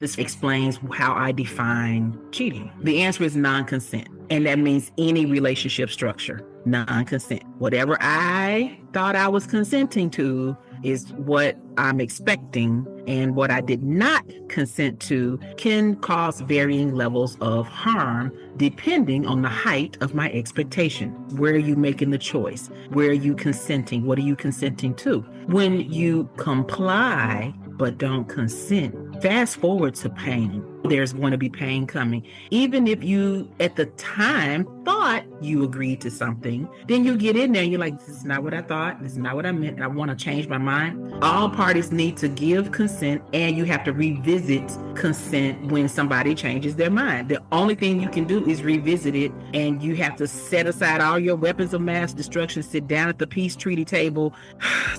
This explains how I define cheating. The answer is non-consent. And that means any relationship structure, non-consent. Whatever I thought I was consenting to is what I'm expecting. And what I did not consent to can cause varying levels of harm depending on the height of my expectation. Where are you making the choice? Where are you consenting? What are you consenting to? When you comply but don't consent, fast forward to pain. There's going to be pain coming. Even if you, at the time, thought you agreed to something, then you get in there and you're like, this is not what I thought. This is not what I meant. And I want to change my mind. All parties need to give consent, and you have to revisit consent when somebody changes their mind. The only thing you can do is revisit it, and you have to set aside all your weapons of mass destruction, sit down at the peace treaty table,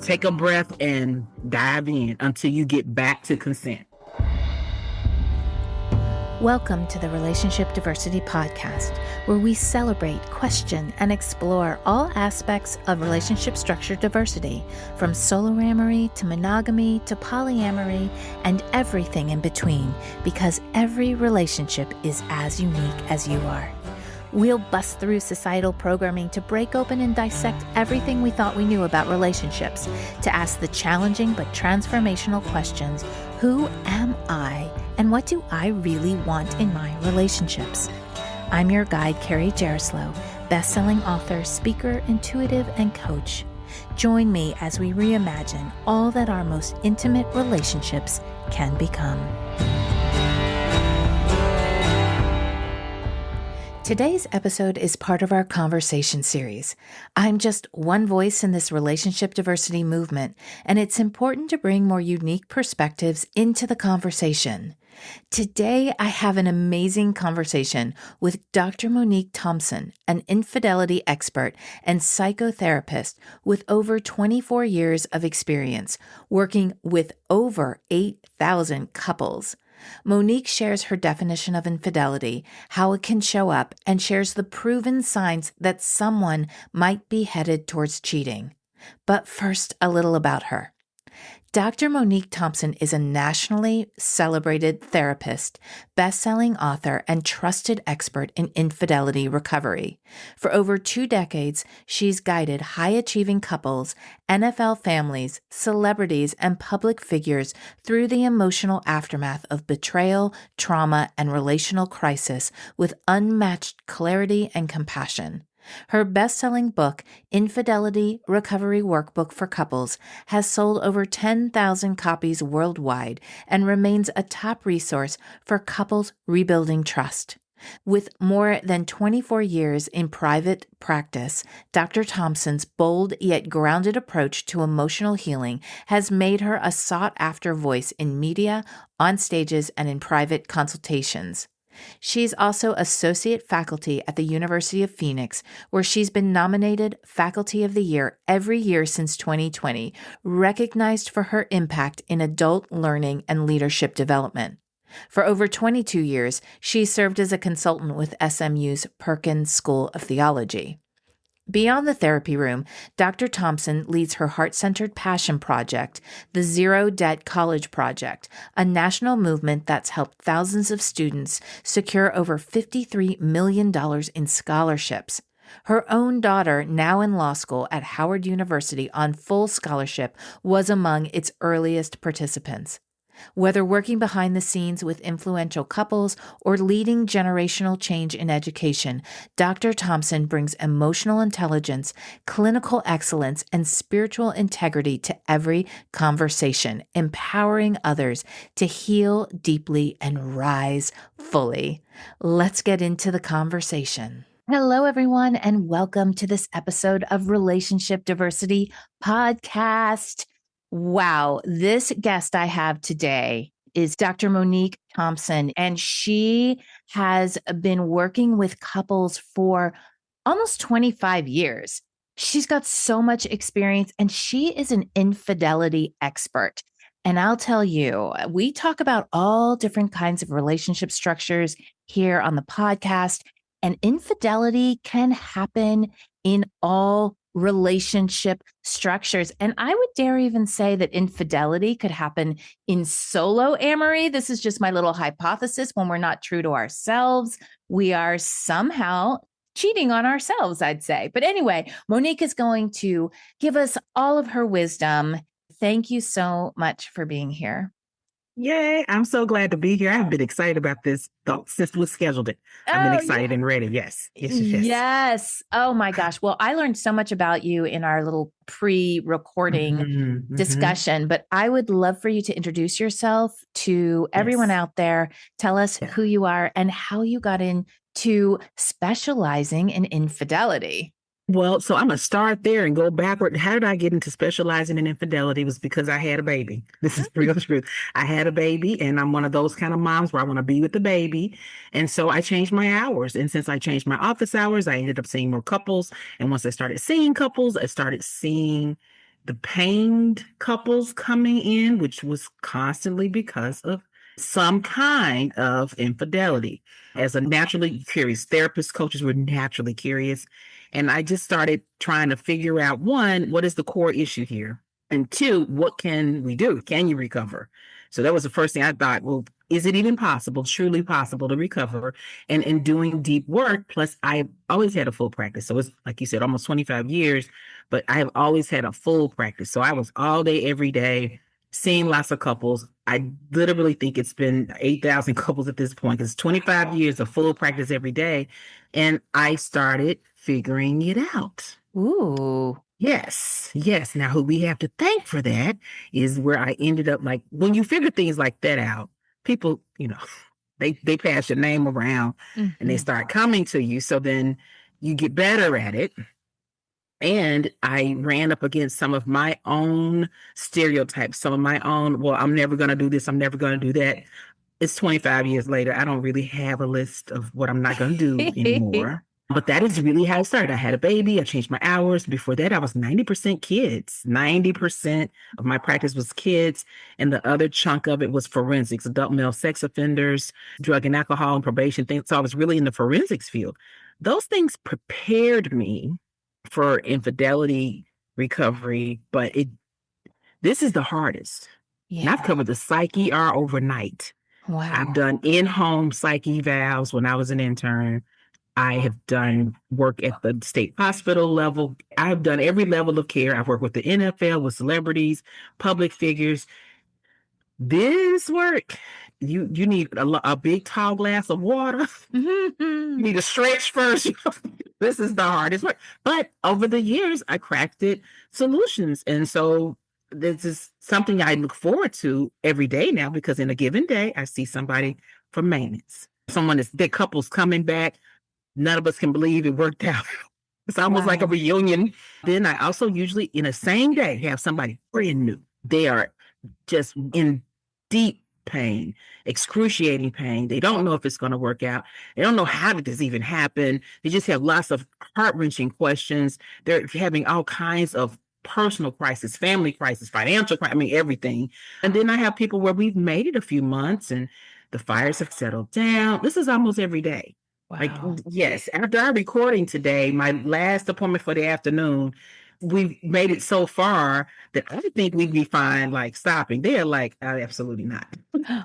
take a breath, and dive in until you get back to consent. Welcome to the Relationship Diversity Podcast, where we celebrate, question, and explore all aspects of relationship structure diversity, from soloamory to monogamy to polyamory and everything in between, because every relationship is as unique as you are. We'll bust through societal programming to break open and dissect everything we thought we knew about relationships, to ask the challenging but transformational questions: who am I, and what do I really want in my relationships? I'm your guide, Carrie Jaroslaw, best-selling author, speaker, intuitive, and coach. Join me as we reimagine all that our most intimate relationships can become. Today's episode is part of our conversation series. I'm just one voice in this relationship diversity movement, and it's important to bring more unique perspectives into the conversation. Today, I have an amazing conversation with Dr. Monique Thompson, an infidelity expert and psychotherapist with over 24 years of experience working with over 8,000 couples. Monique shares her definition of infidelity, how it can show up, and shares the proven signs that someone might be headed towards cheating. But first, a little about her. Dr. Monique Thompson is a nationally celebrated therapist, best-selling author, and trusted expert in infidelity recovery. For over 2 decades, she's guided high-achieving couples, NFL families, celebrities, and public figures through the emotional aftermath of betrayal, trauma, and relational crisis with unmatched clarity and compassion. Her best-selling book, Infidelity Recovery Workbook for Couples, has sold over 10,000 copies worldwide and remains a top resource for couples rebuilding trust. With more than 24 years in private practice, Dr. Thompson's bold yet grounded approach to emotional healing has made her a sought-after voice in media, on stages, and in private consultations. She's also associate faculty at the University of Phoenix, where she's been nominated Faculty of the Year every year since 2020, recognized for her impact in adult learning and leadership development. For over 22 years, she served as a consultant with SMU's Perkins School of Theology. Beyond the therapy room, Dr. Thompson leads her heart-centered passion project, the Zero Debt College Project, a national movement that's helped thousands of students secure over $53 million in scholarships. Her own daughter, now in law school at Howard University on full scholarship, was among its earliest participants. Whether working behind the scenes with influential couples or leading generational change in education, Dr. Thompson brings emotional intelligence, clinical excellence, and spiritual integrity to every conversation, empowering others to heal deeply and rise fully. Let's get into the conversation. Hello, everyone, and welcome to this episode of Relationship Diversity Podcast. Wow, this guest I have today is Dr. Monique Thompson, and she has been working with couples for almost 25 years. She's got so much experience, and she is an infidelity expert. And I'll tell you, we talk about all different kinds of relationship structures here on the podcast, and infidelity can happen in all relationship structures. And I would dare even say that infidelity could happen in solo amory. This is just my little hypothesis. When we're not true to ourselves, we are somehow cheating on ourselves, I'd say. But anyway, Monique is going to give us all of her wisdom. Thank you so much for being here. Yay. I'm so glad to be here. I've been excited about this since we scheduled it. I've been excited and ready. Yes. Yes. Oh my gosh. Well, I learned so much about you in our little pre-recording discussion, but I would love for you to introduce yourself to everyone out there. Tell us who you are and how you got into specializing in infidelity. Well, so I'm going to start there and go backward. How did I get into specializing in infidelity? It was because I had a baby. This is real truth. I had a baby, and I'm one of those kind of moms where I want to be with the baby. And so I changed my hours. And since I changed my office hours, I ended up seeing more couples. And once I started seeing couples, I started seeing the pained couples coming in, which was constantly because of some kind of infidelity. As a naturally curious therapist, coaches were naturally curious. And I just started trying to figure out, one, what is the core issue here? And two, what can we do? Can you recover? So that was the first thing I thought, well, is it even possible, truly possible to recover? And in doing deep work, plus I always had a full practice. So it's like you said, almost 25 years, but I have always had a full practice. So I was all day, every day, seeing lots of couples. I literally think it's been 8,000 couples at this point because 25 years of full practice every day. And I started figuring it out. Ooh. Yes. Now, who we have to thank for that is where I ended up. Like, when you figure things like that out, people, they pass your name around and they start coming to you. So then you get better at it. And I ran up against some of my own stereotypes, some of my own, well, I'm never going to do this, I'm never going to do that. It's 25 years later. I don't really have a list of what I'm not going to do anymore. But that is really how it started. I had a baby. I changed my hours. Before that, I was 90% kids. 90% of my practice was kids. And the other chunk of it was forensics, adult male sex offenders, drug and alcohol and probation things. So I was really in the forensics field. Those things prepared me for infidelity recovery, but this is the hardest. Yeah. And I've covered the psych ER overnight. Wow. I've done in-home psych evals when I was an intern. I have done work at the state hospital level. I've done every level of care. I've worked with the NFL, with celebrities, public figures. This work, you need a big tall glass of water. You need to stretch first. This is the hardest work. But over the years, I crafted solutions. And so this is something I look forward to every day now, because in a given day, I see somebody for maintenance. Their couple's coming back. None of us can believe it worked out. It's almost like a reunion. Then I also usually, in the same day, have somebody brand new. They are just in deep pain, excruciating pain. They don't know if it's going to work out. They don't know how did this even happen. They just have lots of heart-wrenching questions. They're having all kinds of personal crisis, family crisis, financial crisis, everything. And then I have people where we've made it a few months and the fires have settled down. This is almost every day. Wow. Yes, after our recording today, my last appointment for the afternoon, we've made it so far that I think we'd be fine, stopping. They're like, absolutely not.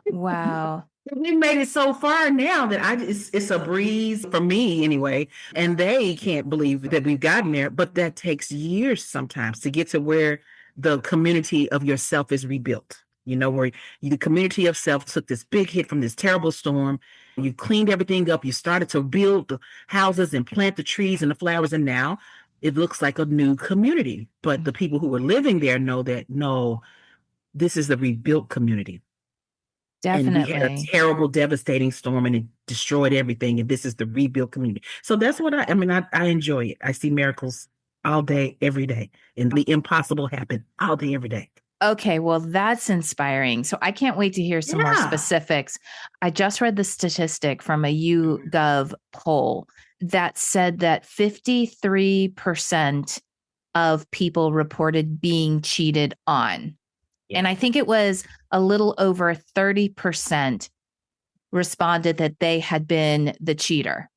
Wow. We've made it so far now that it's a breeze for me anyway. And they can't believe that we've gotten there, but that takes years sometimes to get to where the community of yourself is rebuilt. Where the community of self took this big hit from this terrible storm. You cleaned everything up. You started to build the houses and plant the trees and the flowers. And now it looks like a new community. But the people who were living there know that, no, this is the rebuilt community. Definitely. And we had a terrible, devastating storm and it destroyed everything. And this is the rebuilt community. So that's what I enjoy it. I see miracles all day, every day. And the impossible happen all day, every day. Okay, well, that's inspiring. So I can't wait to hear some more specifics. I just read the statistic from a YouGov poll that said that 53% of people reported being cheated on. Yeah. And I think it was a little over 30% responded that they had been the cheater.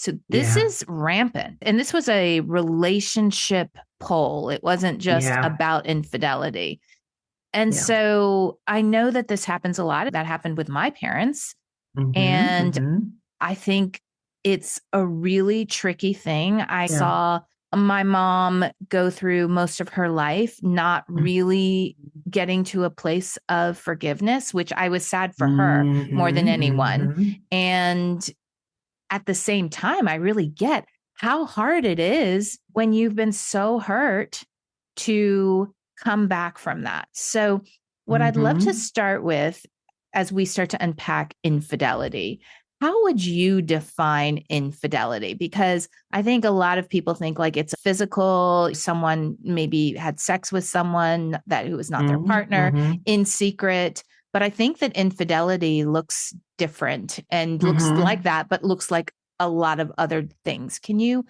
So this is rampant. And this was a relationship poll. It wasn't just about infidelity. And so I know that this happens a lot. That happened with my parents. And I think it's a really tricky thing. I saw my mom go through most of her life not really getting to a place of forgiveness, which I was sad for her more than anyone. And at the same time, I really get how hard it is when you've been so hurt to come back from that. So what I'd love to start with as we start to unpack infidelity, how would you define infidelity? Because I think a lot of people think like it's physical, someone maybe had sex with someone who was not their partner in secret. But I think that infidelity looks different and looks like that, but looks like a lot of other things. Can you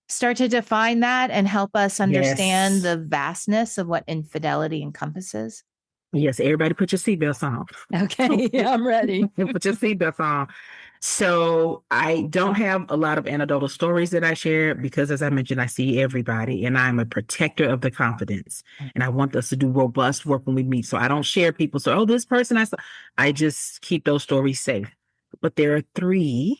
start to define that and help us understand the vastness of what infidelity encompasses? Yes, everybody put your seatbelts on. Okay, I'm ready. Put your seatbelts on. So I don't have a lot of anecdotal stories that I share because, as I mentioned, I see everybody and I'm a protector of the confidence. And I want us to do robust work when we meet. So I don't share people. So, oh, this person I saw. I just keep those stories safe. But there are 3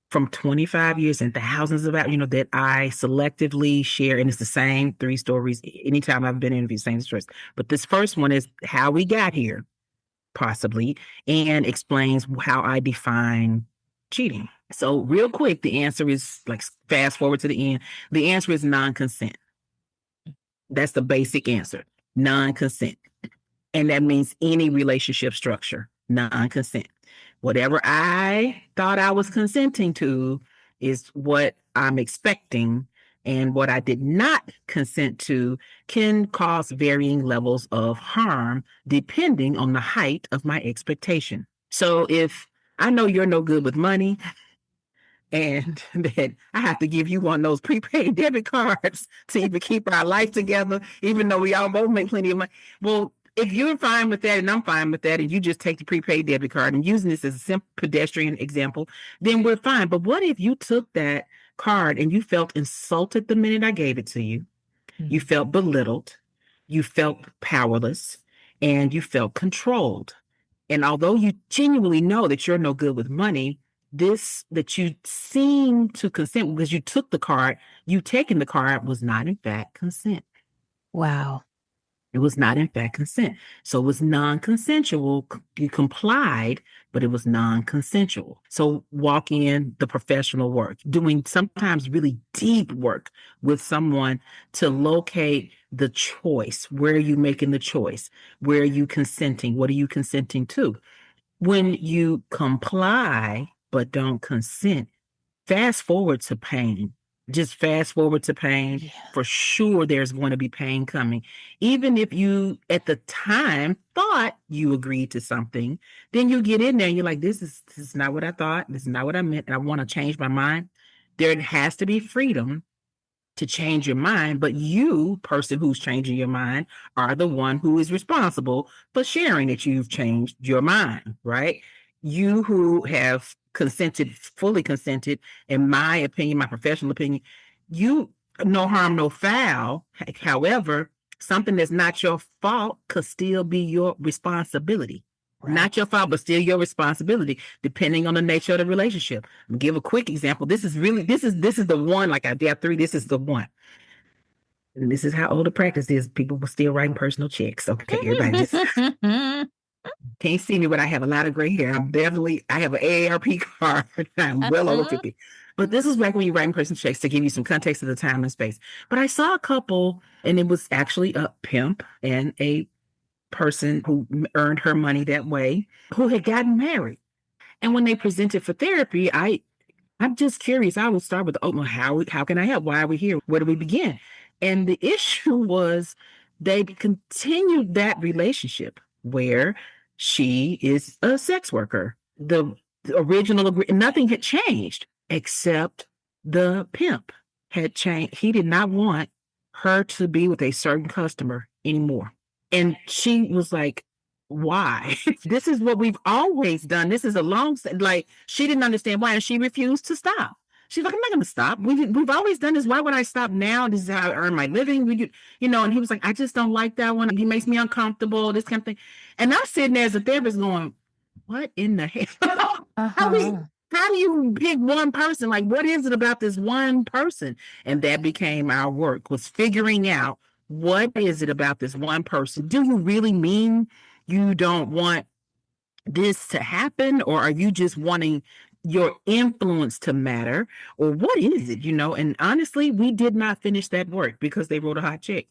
from 25 years and thousands of hours, that I selectively share. And it's the same 3 stories. Anytime I've been interviewed, same stories. But this first one is how we got here, possibly, and explains how I define cheating. So real quick, the answer is like fast forward to the end. The answer is non-consent. That's the basic answer. Non-consent. And that means any relationship structure, non-consent. Whatever I thought I was consenting to is what I'm expecting. And what I did not consent to can cause varying levels of harm depending on the height of my expectation. So if I know you're no good with money and that I have to give you one of those prepaid debit cards to even keep our life together, even though we all both make plenty of money. Well, if you're fine with that and I'm fine with that, and you just take the prepaid debit card and using this as a simple pedestrian example, then we're fine. But what if you took that card and you felt insulted the minute I gave it to you? You felt belittled, you felt powerless, and you felt controlled. And although you genuinely know that you're no good with money, this that you seem to consent because you took the card, you taking the card was not in fact consent. Wow. It was not in fact consent. So it was non-consensual. You complied, but it was non-consensual. So walk in the professional work, doing sometimes really deep work with someone to locate the choice. Where are you making the choice? Where are you consenting? What are you consenting to? When you comply, but don't consent, fast forward to pain. Just fast forward to pain. Yeah. For sure, there's going to be pain coming. Even if you, at the time, thought you agreed to something, then you get in there and you're like, this is not what I thought. This is not what I meant. And I want to change my mind. There has to be freedom to change your mind, but you, person who's changing your mind, are the one who is responsible for sharing that you've changed your mind, right? You who have consented, fully consented, in my opinion, my professional opinion, you, no harm, no foul. However, something that's not your fault could still be your responsibility. Right. Not your fault, but still your responsibility, depending on the nature of the relationship. I'll give a quick example. This is the one, like I did 3, this is the one. And this is how old the practice is. People were still writing personal checks. Okay, everybody just can't see me, but I have a lot of gray hair. I have an AARP card. I'm well over 50. But this is back when you're writing personal checks, to give you some context of the time and space. But I saw a couple, and it was actually a pimp and a person who earned her money that way, who had gotten married. And when they presented for therapy, I'm just curious. I would start with, how can I help? Why are we here? Where do we begin? And the issue was they continued that relationship where she is a sex worker. The original nothing had changed except the pimp had changed. He did not want her to be with a certain customer anymore. And she was like, why? This is what we've always done. This is a long, like, she didn't understand why, and she refused to stop. She's like, I'm not going to stop. We've always done this. Why would I stop now? This is how I earn my living. And he was like, I just don't like that one. He makes me uncomfortable, this kind of thing. And I'm sitting there as a therapist going, what in the hell? Uh-huh. How do you pick one person? Like, what is it about this one person? And that became our work, was figuring out, what is it about this one person? Do you really mean you don't want this to happen, or are you just wanting your influence to matter, or what is it? And honestly, we did not finish that work because they wrote a hot check.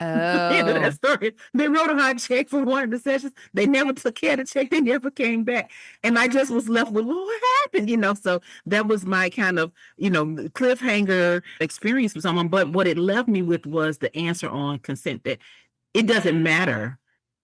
End of that Oh. story. They wrote a hot check for one of the sessions. They never took care of the check. They never came back. And I just was left with, well, what happened? So that was my kind of, cliffhanger experience with someone. But what it left me with was the answer on consent, that it doesn't matter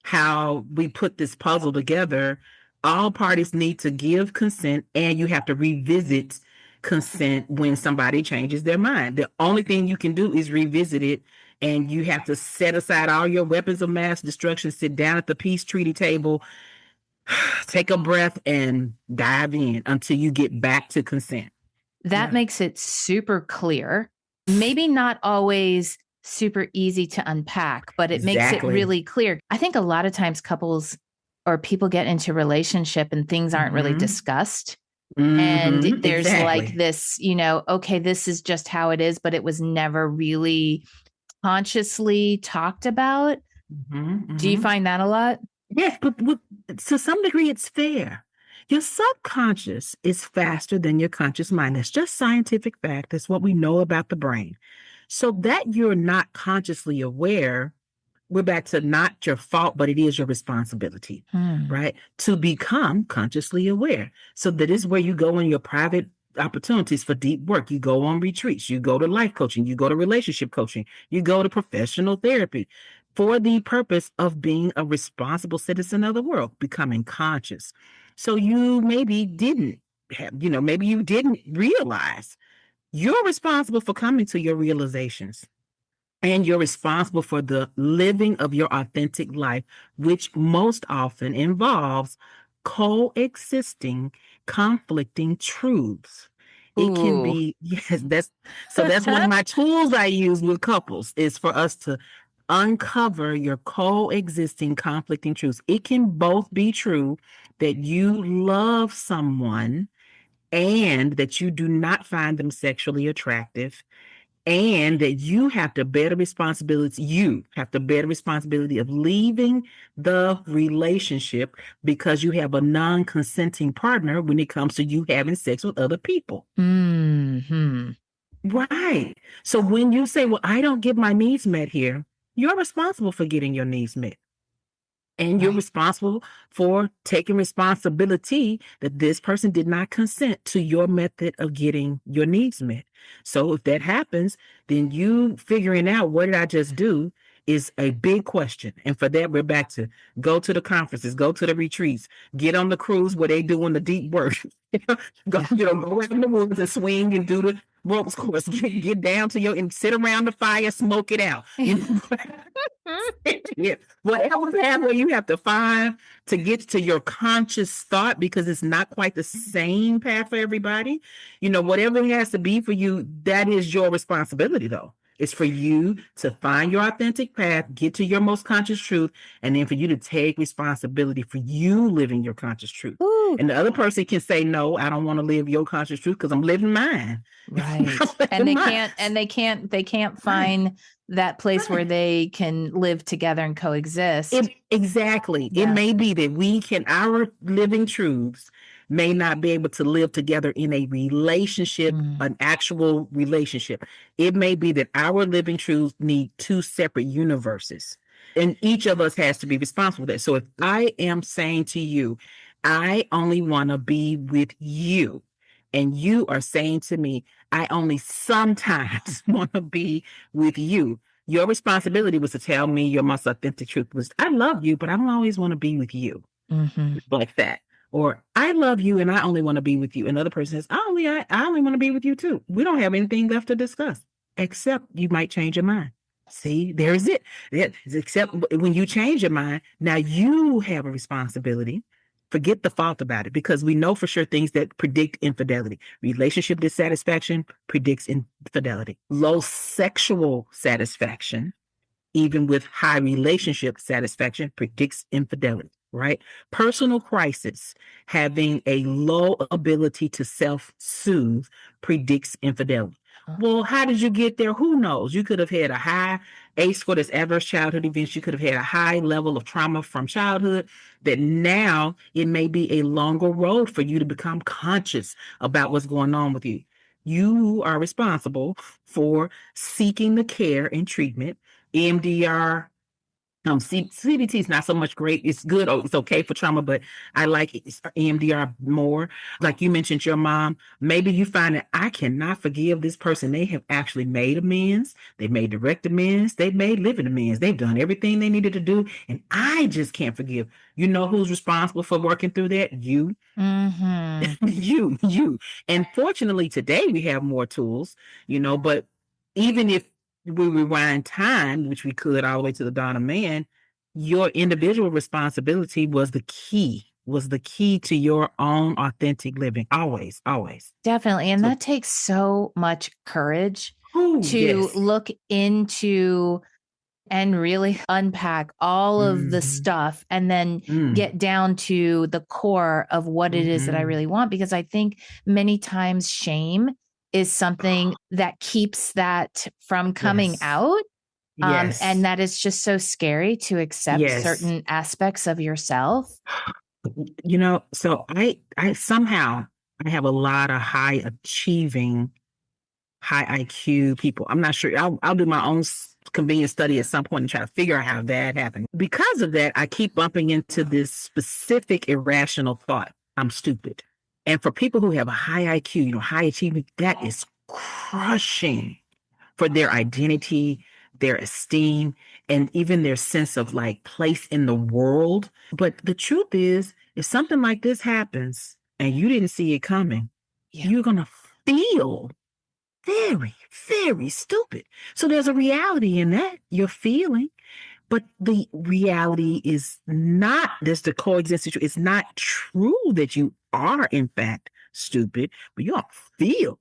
how we put this puzzle together. All parties need to give consent, and you have to revisit consent when somebody changes their mind. The only thing you can do is revisit it, and you have to set aside all your weapons of mass destruction, sit down at the peace treaty table, take a breath, and dive in until you get back to consent. That makes it super clear. Maybe not always super easy to unpack, but it makes it really clear. I think a lot of times couples or people get into relationship and things aren't really discussed. And there's like this, okay, this is just how it is, but it was never really consciously talked about. Do you find that a lot? Yes, but to some degree, it's fair. Your subconscious is faster than your conscious mind. That's just scientific fact. That's what we know about the brain. So that you're not consciously aware, we're back to not your fault, but it is your responsibility, right? To become consciously aware. So that is where you go in your private opportunities for deep work. You go on retreats, you go to life coaching, you go to relationship coaching, you go to professional therapy for the purpose of being a responsible citizen of the world, becoming conscious. So you maybe didn't have, maybe you didn't realize you're responsible for coming to your realizations. And you're responsible for the living of your authentic life, which most often involves coexisting, conflicting truths. It can be, yes, that's one of my tools I use with couples, is for us to uncover your coexisting, conflicting truths. It can both be true that you love someone and that you do not find them sexually attractive, and that you have to bear the responsibility. You have to bear the responsibility of leaving the relationship because you have a non-consenting partner when it comes to you having sex with other people. Right. So when you say, well, I don't get my needs met here, you're responsible for getting your needs met. And you're responsible for taking responsibility that this person did not consent to your method of getting your needs met. So if that happens, then you figuring out what did I just do is a big question. And for that, we're back to go to the conferences, go to the retreats, get on the cruise where they doing the deep work. Go out in the woods and swing and do the ropes course. Get down to and sit around the fire, smoke it out. Whatever pathway you have to find to get to your conscious thought, because it's not quite the same path for everybody. Whatever it has to be for you, that is your responsibility, though. It's for you to find your authentic path, get to your most conscious truth, and then for you to take responsibility for you living your conscious truth. Ooh. And the other person can say, no, I don't want to live your conscious truth because I'm living mine. Right. And they can't find that place where they can live together and coexist. Exactly. Yeah. It may be that our living truths may not be able to live together in a relationship, an actual relationship. It may be that our living truths need two separate universes, and each of us has to be responsible for that. So if I am saying to you, I only want to be with you, and you are saying to me, I only sometimes want to be with you, your responsibility was to tell me your most authentic truth was, I love you, but I don't always want to be with you. Like that. Or I love you and I only want to be with you. Another person says, I only want to be with you too. We don't have anything left to discuss, except you might change your mind. See, there's it. Except when you change your mind, now you have a responsibility Forget the fault about it, because we know for sure things that predict infidelity. Relationship dissatisfaction predicts infidelity. Low sexual satisfaction, even with high relationship satisfaction, predicts infidelity, right? Personal crisis, having a low ability to self-soothe, predicts infidelity. Well, how did you get there? Who knows? You could have had a high ACE score, that's adverse childhood events. You could have had a high level of trauma from childhood, that now it may be a longer road for you to become conscious about what's going on with you. You are responsible for seeking the care and treatment. EMDR, CBT is not so much great. It's good. Oh, it's okay for trauma, but I like EMDR more. Like you mentioned, your mom. Maybe you find that I cannot forgive this person. They have actually made amends. They've made direct amends. They've made living amends. They've done everything they needed to do, and I just can't forgive. You know who's responsible for working through that? You. You. And fortunately, today we have more tools. But even if we rewind time, which we could all the way to the dawn of man, your individual responsibility was the key to your own authentic living. Always, always. Definitely. And that takes so much courage to yes. look into and really unpack all of the stuff and then get down to the core of what it is that I really want. Because I think many times shame is something that keeps that from coming out. And that is just so scary to accept certain aspects of yourself. So I somehow I have a lot of high achieving, high IQ people. I'm not sure. I'll do my own convenient study at some point and try to figure out how that happened. Because of that, I keep bumping into this specific irrational thought: I'm stupid. And for people who have a high IQ, high achievement, that is crushing for their identity, their esteem, and even their sense of place in the world. But the truth is, if something like this happens and you didn't see it coming, you're going to feel very, very stupid. So there's a reality in that you're feeling, but the reality is not, there's the coexistence situation. It's not true that you are in fact stupid, but you don't feel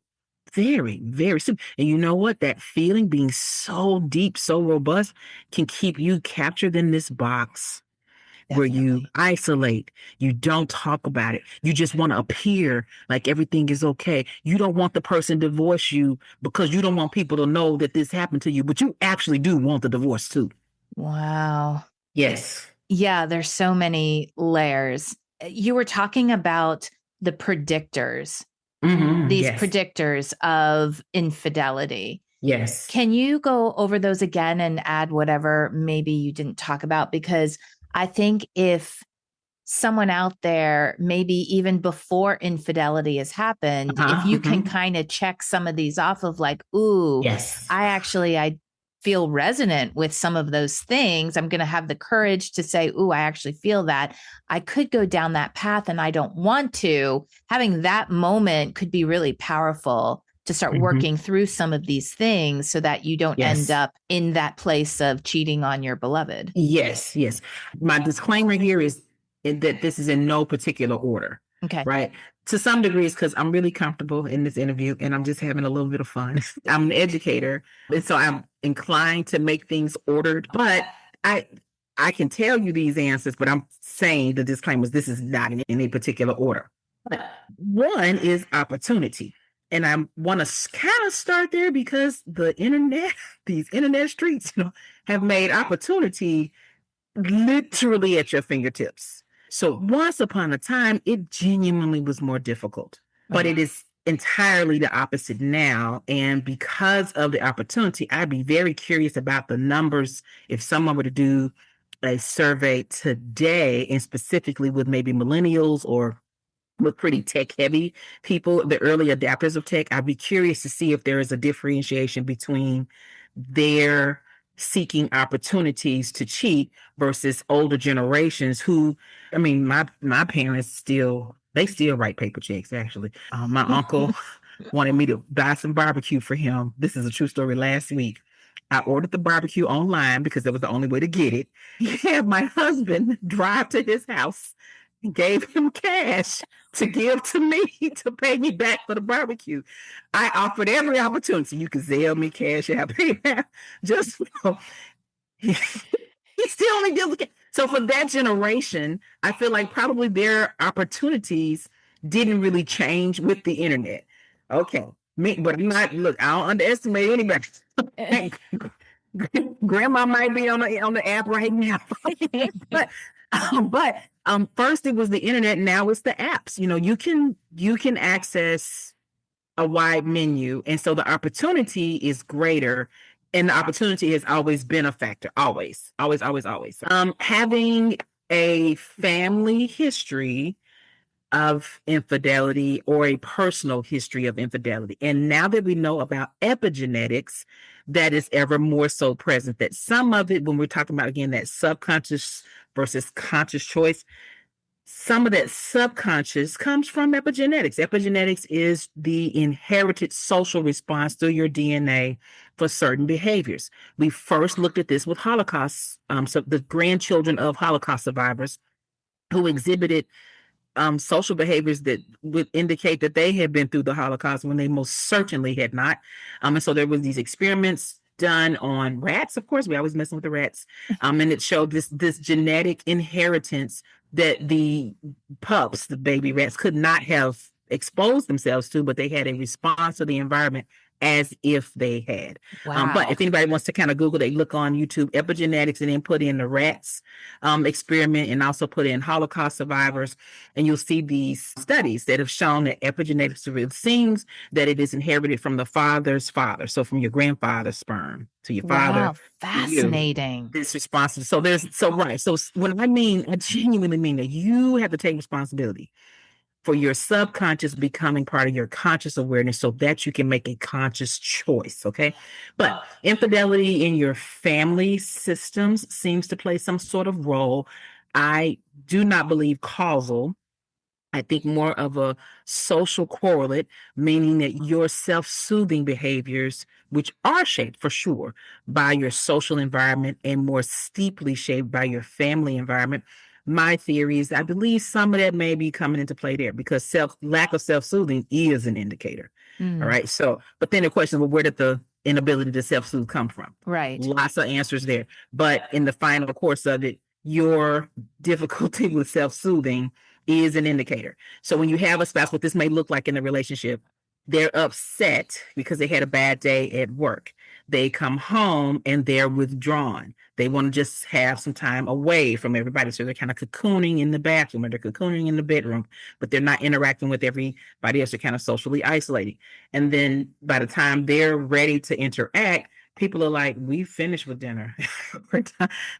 very, very stupid. And you know what? That feeling, being so deep, so robust, can keep you captured in this box. Definitely. Where you isolate, you don't talk about it. You just want to appear like everything is okay. You don't want the person to divorce you because you don't want people to know that this happened to you, but you actually do want the divorce too. Wow. Yes. Yeah, there's so many layers. You were talking about the predictors, these predictors of infidelity. Yes. Can you go over those again and add whatever maybe you didn't talk about? Because I think if someone out there, maybe even before infidelity has happened, if you can kind of check some of these off of I feel resonant with some of those things. I'm going to have the courage to say, I actually feel that. I could go down that path and I don't want to. Having that moment could be really powerful to start working through some of these things so that you don't end up in that place of cheating on your beloved. Yes. My disclaimer here is that this is in no particular order. Okay. Right. To some degrees, because I'm really comfortable in this interview and I'm just having a little bit of fun. I'm an educator, and so I'm inclined to make things ordered, but I can tell you these answers, but I'm saying the disclaimers, this is not in any particular order. One is opportunity. And I want to kind of start there because the internet, these internet streets, have made opportunity literally at your fingertips. So once upon a time, it genuinely was more difficult, but it is entirely the opposite now. And because of the opportunity, I'd be very curious about the numbers. If someone were to do a survey today, and specifically with maybe millennials or with pretty tech-heavy people, the early adapters of tech, I'd be curious to see if there is a differentiation between their seeking opportunities to cheat versus older generations who, my parents still write paper checks, actually. My uncle wanted me to buy some barbecue for him. This is a true story. Last week, I ordered the barbecue online because that was the only way to get it. He had my husband drive to his house. gave him cash to give to me to pay me back for the barbecue. I offered every opportunity. You could Zelle me cash, pay back. Just he still only deals with cash. So for that generation, I feel like probably their opportunities didn't really change with the internet. Okay. But I'm not, look, I don't underestimate anybody. Grandma might be on the app right now. but first it was the internet, now it's the apps. You can access a wide menu, and so the opportunity is greater, and the opportunity has always been a factor. Always. Having a family history of infidelity or a personal history of infidelity. And now that we know about epigenetics, that is ever more so present, that some of it, when we're talking about, again, that subconscious versus conscious choice, some of that subconscious comes from epigenetics. Epigenetics is the inherited social response through your DNA for certain behaviors. We first looked at this with Holocaust, so the grandchildren of Holocaust survivors who exhibited social behaviors that would indicate that they had been through the Holocaust when they most certainly had not. And so there was these experiments done on rats. Of course, we always messing with the rats. And it showed this genetic inheritance that the pups, the baby rats, could not have exposed themselves to, but they had a response to the environment as if they had. Wow. But if anybody wants to kind of Google, they look on YouTube, epigenetics, and then put in the rats experiment, and also put in Holocaust survivors, and you'll see these studies that have shown that epigenetics, it seems that it is inherited from the father's father. So from your grandfather's sperm to your father. Wow, fascinating. This responsibility. So when I genuinely mean that you have to take responsibility for your subconscious becoming part of your conscious awareness so that you can make a conscious choice, okay? But infidelity in your family systems seems to play some sort of role. I do not believe causal. I think more of a social correlate, meaning that your self-soothing behaviors, which are shaped for sure by your social environment and more steeply shaped by your family environment. My theory is I believe some of that may be coming into play there because lack of self-soothing is an indicator. All right. So, but then the question, well, where did the inability to self-soothe come from? Right. Lots of answers there. But in the final course of it, your difficulty with self-soothing is an indicator. So when you have a spouse, what this may look like in a relationship, they're upset because they had a bad day at work. They come home and they're withdrawn. They want to just have some time away from everybody. So they're kind of cocooning in the bathroom or they're cocooning in the bedroom, but they're not interacting with everybody else. They're kind of socially isolating. And then by the time they're ready to interact, people are like, we finished with dinner.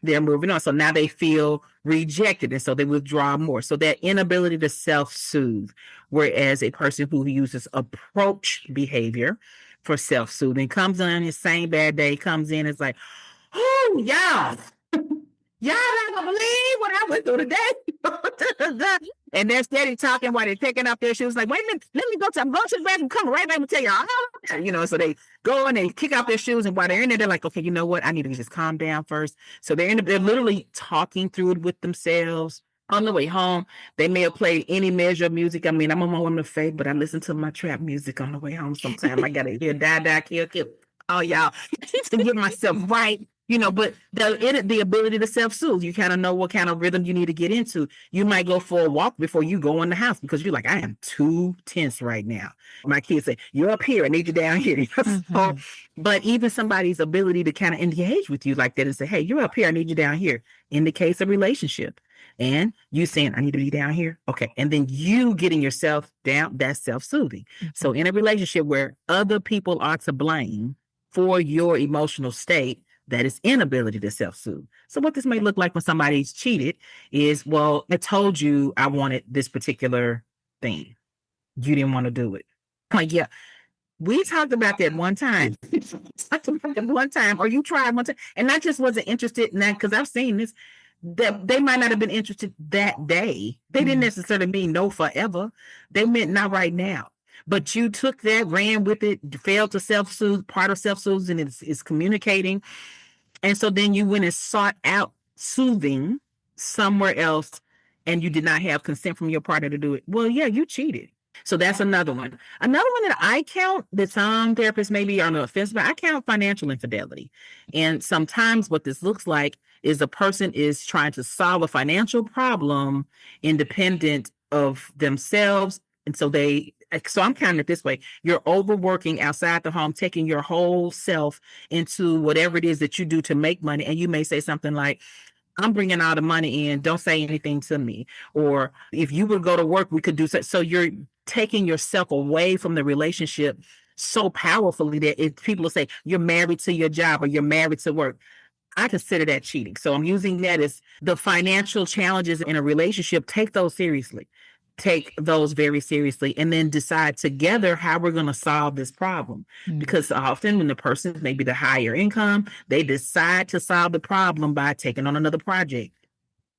They're moving on. So now they feel rejected. And so they withdraw more. So that inability to self-soothe, whereas a person who uses approach behavior for self-soothing comes on his same bad day, comes in, it's like, oh, y'all not gonna believe what I went through today. And they're steady talking while they're taking off their shoes. Like, wait a minute, I'm going to the bathroom, come right back and tell y'all. So they go and they kick off their shoes, and while they're in there, they're like, okay, you know what? I need to just calm down first. So they're literally talking through it with themselves. On the way home, they may have played any measure of music. I mean, I'm on my woman of faith, but I listen to my trap music on the way home sometimes. I gotta hear die, kill. Oh, y'all, to get myself right. But the ability to self-soothe, you kind of know what kind of rhythm you need to get into. You might go for a walk before you go in the house because you're like, I am too tense right now. My kids say, you're up here, I need you down here. So, but even somebody's ability to kind of engage with you like that and say, hey, you're up here, I need you down here, indicates a relationship. And you saying, I need to be down here. Okay. And then you getting yourself down, that's self-soothing. So in a relationship where other people are to blame for your emotional state, that is inability to self-soothe. So what this may look like when somebody's cheated is, well, I told you I wanted this particular thing. You didn't want to do it. Like, yeah, we talked about that one time. Or you tried one time, and I just wasn't interested in that because I've seen this. That they might not have been interested that day. They didn't necessarily mean no forever. They meant not right now. But you took that, ran with it, failed to self-soothe. Part of self-soothing is communicating. And so then you went and sought out soothing somewhere else and you did not have consent from your partner to do it, well, yeah, you cheated. So that's another one. Another one that I count that some therapists maybe are on the offense, but I count financial infidelity. And sometimes what this looks like is a person is trying to solve a financial problem independent of themselves. And so I'm counting it this way. You're overworking outside the home, taking your whole self into whatever it is that you do to make money. And you may say something like, I'm bringing all the money in. Don't say anything to me. Or if you would go to work, we could do so. So you're taking yourself away from the relationship so powerfully that people will say you're married to your job or you're married to work. I consider that cheating. So I'm using that as the financial challenges in a relationship. Take those seriously. Take those very seriously, and then decide together how we're going to solve this problem. Because often when the person maybe the higher income, they decide to solve the problem by taking on another project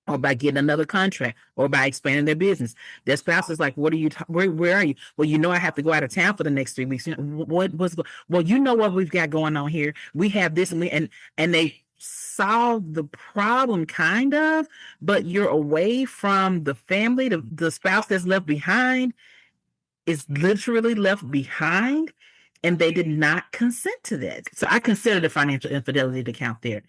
or by getting another contract or by expanding their business. Their spouse is like, what are you, where are you? Well, I have to go out of town for the next 3 weeks. Well, you know what we've got going on here. We have this and they solve the problem kind of, but you're away from the family. The spouse that's left behind is literally left behind, and they did not consent to that. So I consider the financial infidelity to count there.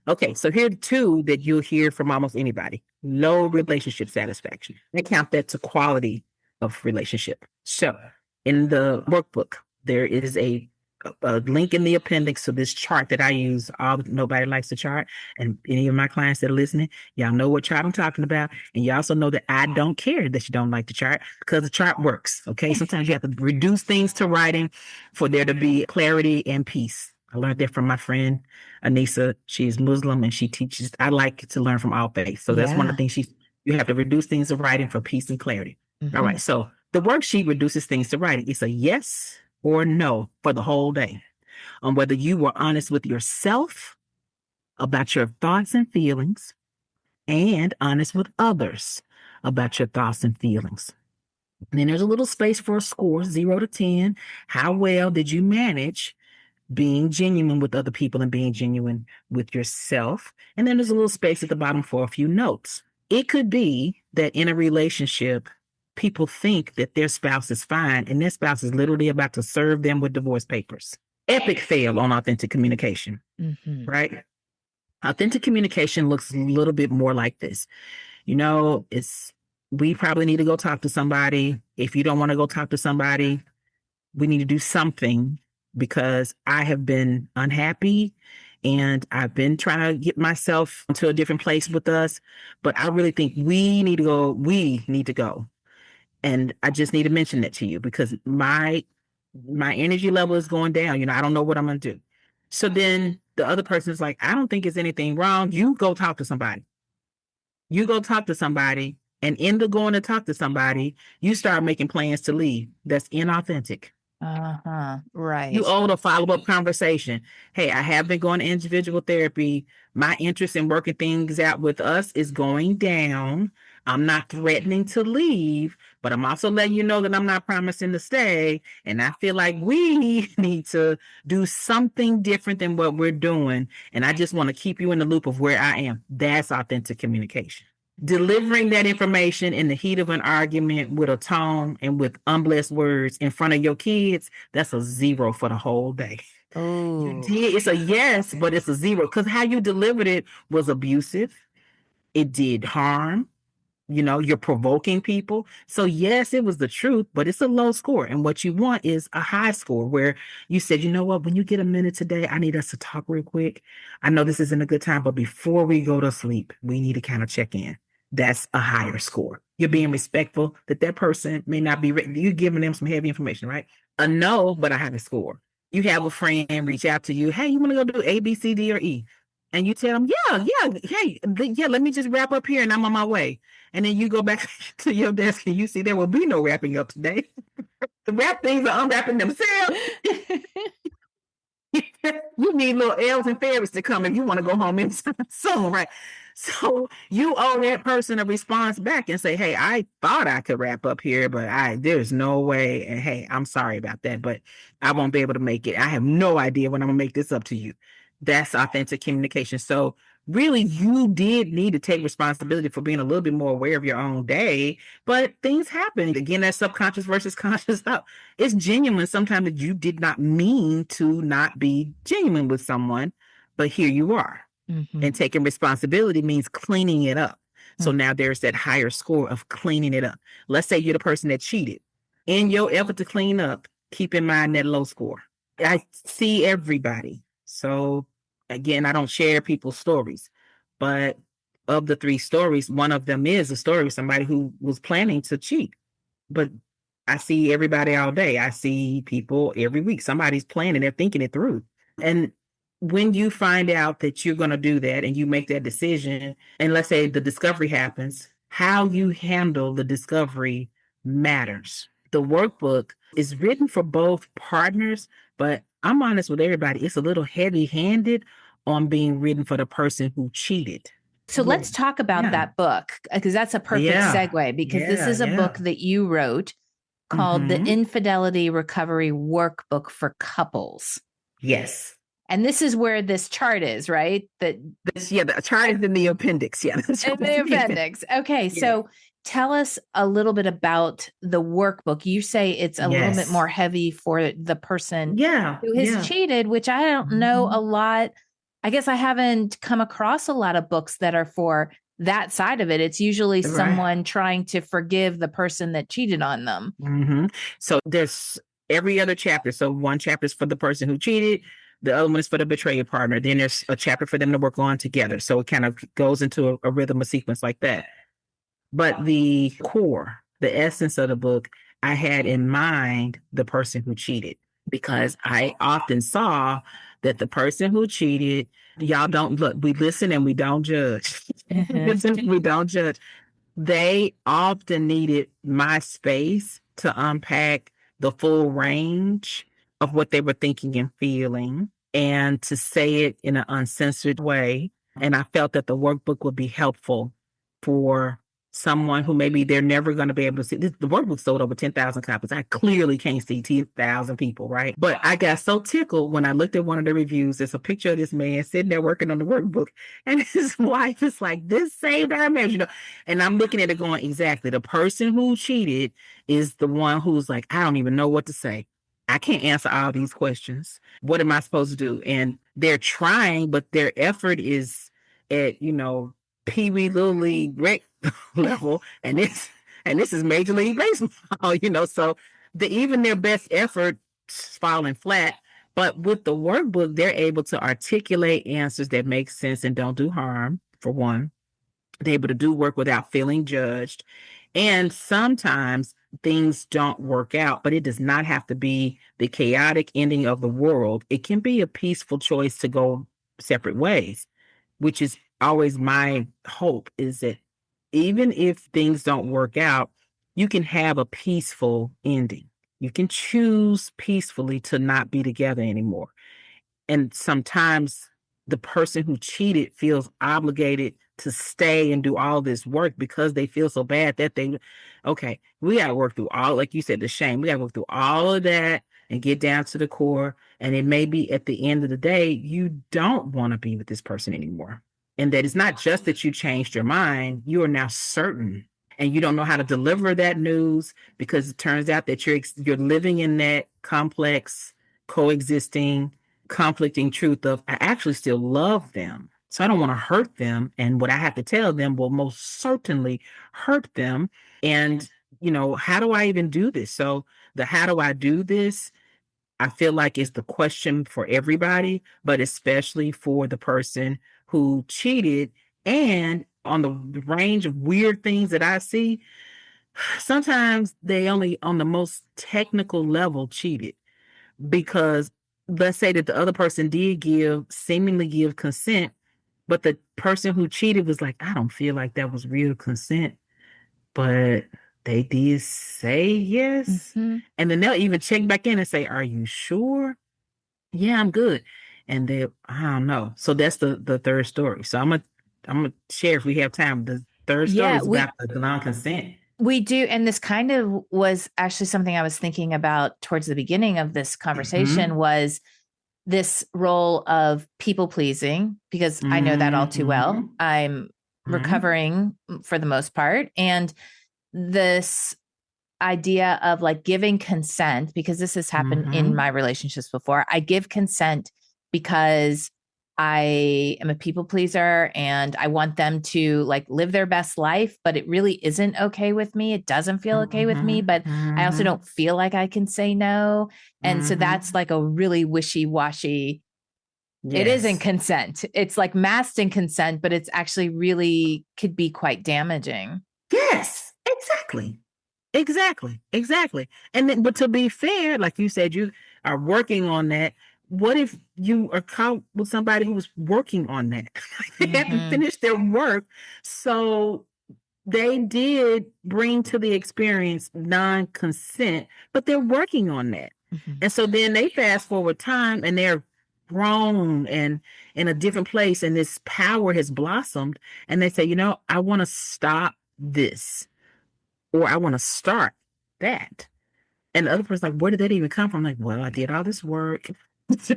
Okay, so here are two that you'll hear from almost anybody. Low relationship satisfaction. I count that to quality of relationship. So in the workbook, there is a link in the appendix to this chart that I use. Nobody likes the chart. And any of my clients that are listening, y'all know what chart I'm talking about. And you also know that I don't care that you don't like the chart because the chart works. Okay, sometimes you have to reduce things to writing for there to be clarity and peace. I learned that from my friend Anissa. She's Muslim and she teaches. I like to learn from all faiths. So that's one of the things you have to reduce things to writing for peace and clarity. All right. So the worksheet reduces things to writing. It's a yes or no for the whole day on whether you were honest with yourself about your thoughts and feelings and honest with others about your thoughts and feelings. And then there's a little space for a score, 0 to 10. How well did you manage being genuine with other people and being genuine with yourself? And then there's a little space at the bottom for a few notes. It could be that in a relationship, people think that their spouse is fine and their spouse is literally about to serve them with divorce papers. Epic fail on authentic communication, right? Authentic communication looks a little bit more like this. We probably need to go talk to somebody. If you don't want to go talk to somebody, we need to do something because I have been unhappy and I've been trying to get myself to a different place with us. But I really think we need to go. And I just need to mention that to you because my energy level is going down. I don't know what I'm going to do. So then the other person is like, I don't think there's anything wrong. You go talk to somebody. And in the going to talk to somebody, you start making plans to leave. That's inauthentic. Right. You owe a follow-up conversation. Hey, I have been going to individual therapy. My interest in working things out with us is going down. I'm not threatening to leave, but I'm also letting you know that I'm not promising to stay. And I feel like we need to do something different than what we're doing. And I just want to keep you in the loop of where I am. That's authentic communication. Delivering that information in the heat of an argument with a tone and with unblessed words in front of your kids, that's a 0 for the whole day. You did. It's a yes, but it's a 0 because how you delivered it was abusive. It did harm. You're provoking people. So yes, it was the truth, but it's a low score. And what you want is a high score where you said, you know what, when you get a minute today, I need us to talk real quick. I know this isn't a good time, but before we go to sleep, we need to kind of check in. That's a higher score. You're being respectful that person may not be ready. You're giving them some heavy information, right? A no, but a higher score. You have a friend reach out to you. Hey, you want to go do A, B, C, D, or E? And you tell them, yeah, hey, yeah, let me just wrap up here and I'm on my way. And then you go back to your desk and you see there will be no wrapping up today. The wrap things are unwrapping themselves. You need little elves and fairies to come if you want to go home in soon, right? So you owe that person a response back and say, hey, I thought I could wrap up here, but there's no way. And hey, I'm sorry about that, but I won't be able to make it. I have no idea when I'm gonna make this up to you. That's authentic communication. So really you did need to take responsibility for being a little bit more aware of your own day, but things happen. Again, that subconscious versus conscious stuff. It's genuine sometimes that you did not mean to not be genuine with someone, but here you are. Mm-hmm. And taking responsibility means cleaning it up. So now there's that higher score of cleaning it up. Let's say you're the person that cheated. In your effort to clean up, keep in mind that low score. I see everybody. So again, I don't share people's stories, but of the 3 stories, one of them is a story of somebody who was planning to cheat. But I see everybody all day. I see people every week. Somebody's planning, they're thinking it through. And when you find out that you're going to do that and you make that decision, and let's say the discovery happens, how you handle the discovery matters. The workbook is written for both partners, but I'm honest with everybody, it's a little heavy handed on being written for the person who cheated. So let's talk about that book, because that's a perfect segue, because this is a book that you wrote called The Infidelity Recovery Workbook for Couples. Yes. And this is where this chart is, right? The chart is in the appendix. Yeah. In the appendix. Okay. Yeah. So tell us a little bit about the workbook. You say it's a little bit more heavy for the person who has cheated, which I don't know a lot. I guess I haven't come across a lot of books that are for that side of it. It's usually someone trying to forgive the person that cheated on them. Mm-hmm. So there's every other chapter. So one chapter is for the person who cheated. The other one is for the betrayal partner. Then there's a chapter for them to work on together. So it kind of goes into a rhythm, a sequence like that. But the core, the essence of the book, I had in mind the person who cheated, because I often saw that the person who cheated, y'all don't look, we listen and we don't judge. We don't judge. They often needed my space to unpack the full range of what they were thinking and feeling, and to say it in an uncensored way. And I felt that the workbook would be helpful for someone who maybe they're never going to be able to see. The workbook sold over 10,000 copies. I clearly can't see 10,000 people, right? But I got so tickled when I looked at one of the reviews. There's a picture of this man sitting there working on the workbook, and his wife is like, "This saved our marriage," you know. And I'm looking at it going, exactly. The person who cheated is the one who's like, "I don't even know what to say. I can't answer all these questions. What am I supposed to do?" And they're trying, but their effort is at, Pee Wee Little League rec level, and this is Major League Baseball, so even their best effort is falling flat. But with the workbook, they're able to articulate answers that make sense and don't do harm, for one. They're able to do work without feeling judged. And sometimes things don't work out, but it does not have to be the chaotic ending of the world. It can be a peaceful choice to go separate ways, which is always my hope, is that even if things don't work out, you can have a peaceful ending. You can choose peacefully to not be together anymore. And sometimes the person who cheated feels obligated to stay and do all this work because they feel so bad that we got to work through all, like you said, the shame. We got to work through all of that and get down to the core. And it may be at the end of the day, you don't want to be with this person anymore. And that it's not just that you changed your mind, you are now certain, and you don't know how to deliver that news, because it turns out that you're living in that complex, coexisting, conflicting truth of, I actually still love them. So I don't want to hurt them. And what I have to tell them will most certainly hurt them. And, how do I even do this? So the how do I do this, I feel like it's the question for everybody, but especially for the person who cheated. And on the range of weird things that I see, sometimes they only on the most technical level cheated, because let's say that the other person did seemingly give consent, but the person who cheated was like, I don't feel like that was real consent, but they did say yes. Mm-hmm. And then they'll even check back in and say, are you sure? Yeah, I'm good. And I don't know. So that's the third story. So I'm gonna share, if we have time, the third story is about the non-consent. We do. And this kind of was actually something I was thinking about towards the beginning of this conversation, was this role of people pleasing, because I know that all too well. I'm recovering for the most part. And this idea of like giving consent, because this has happened in my relationships before. I give consent because I am a people pleaser and I want them to like live their best life, but it really isn't okay with me. It doesn't feel okay with me, but I also don't feel like I can say no. And so that's like a really wishy-washy. It isn't consent. It's like masked in consent, but it's actually really could be quite damaging. Yes, exactly. Exactly. And then, but to be fair, like you said, you are working on that. What if you are caught with somebody who was working on that? They haven't finished their work. So they did bring to the experience non-consent, but they're working on that. And so then they fast forward time and they're grown and in a different place, and this power has blossomed. And they say, you know, I want to stop this, or I want to start that. And the other person's like, where did that even come from? I'm like, well, I did all this work,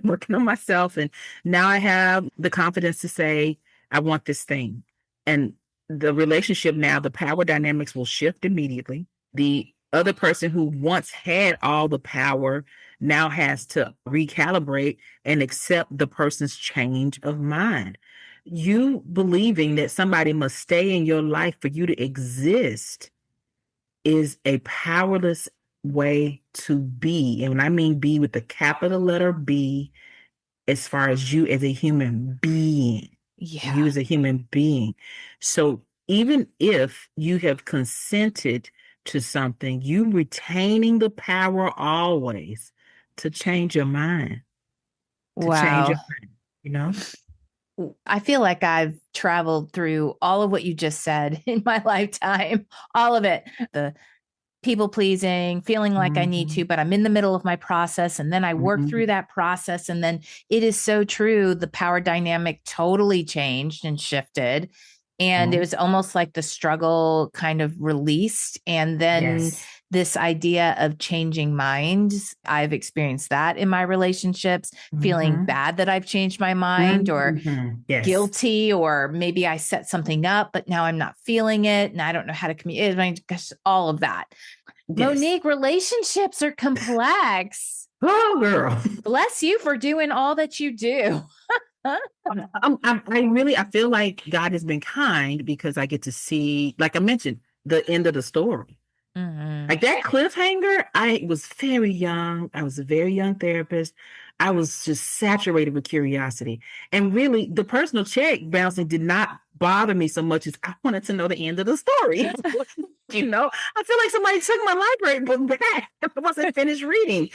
working on myself. And now I have the confidence to say, I want this thing. And the relationship now, the power dynamics will shift immediately. The other person who once had all the power now has to recalibrate and accept the person's change of mind. You believing that somebody must stay in your life for you to exist is a powerless way to be. And when I mean be with the capital letter B, as far as you as a human being, you as a human being. So even if you have consented to something, you retaining the power always to change your mind, to change your mind, you know? I feel like I've traveled through all of what you just said in my lifetime, all of it. The people pleasing, feeling like I need to, but I'm in the middle of my process. And then I work through that process. And then it is so true. The power dynamic totally changed and shifted. And it was almost like the struggle kind of released. And then this idea of changing minds, I've experienced that in my relationships, feeling bad that I've changed my mind or guilty, or maybe I set something up, but now I'm not feeling it. And I don't know how to communicate. I mean, gosh, all of that. Monique, relationships are complex. Oh, girl. Bless you for doing all that you do. I feel like God has been kind because I get to see, like I mentioned, the end of the story. Like that cliffhanger, I was very young. I was a very young therapist. I was just saturated with curiosity. And really, the personal check bouncing did not bother me so much as I wanted to know the end of the story. You know, I feel like somebody took my library book back. I wasn't finished reading.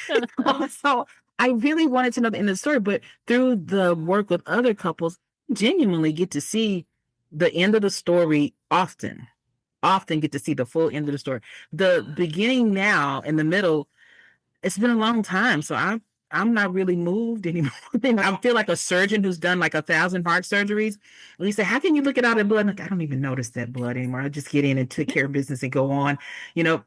So I really wanted to know the end of the story. But through the work with other couples, genuinely get to see the end of the story often get to see the full end of the story. The beginning now and the middle, it's been a long time. So I'm not really moved anymore. I feel like a surgeon who's done like 1,000 heart surgeries. And he said, how can you look at all that blood? Like, I don't even notice that blood anymore. I just get in and take care of business and go on. You know,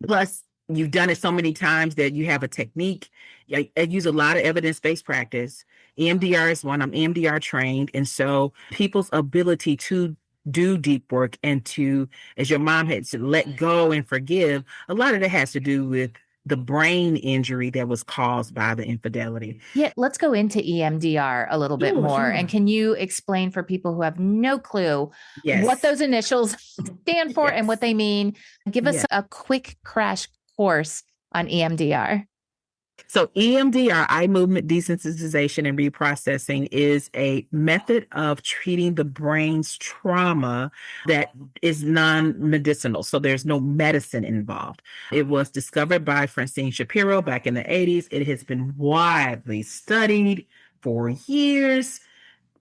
plus you've done it so many times that you have a technique. I use a lot of evidence-based practice. EMDR is one. I'm EMDR trained. And so people's ability to do deep work and to, as your mom had said, let go and forgive, a lot of that has to do with the brain injury that was caused by the infidelity. Yeah, let's go into EMDR a little bit more. And can you explain for people who have no clue what those initials stand for and what they mean? Give us a quick crash course on EMDR. So EMDR, eye movement desensitization and reprocessing, is a method of treating the brain's trauma that is non-medicinal. So there's no medicine involved. It was discovered by Francine Shapiro back in the 80s. It has been widely studied for years.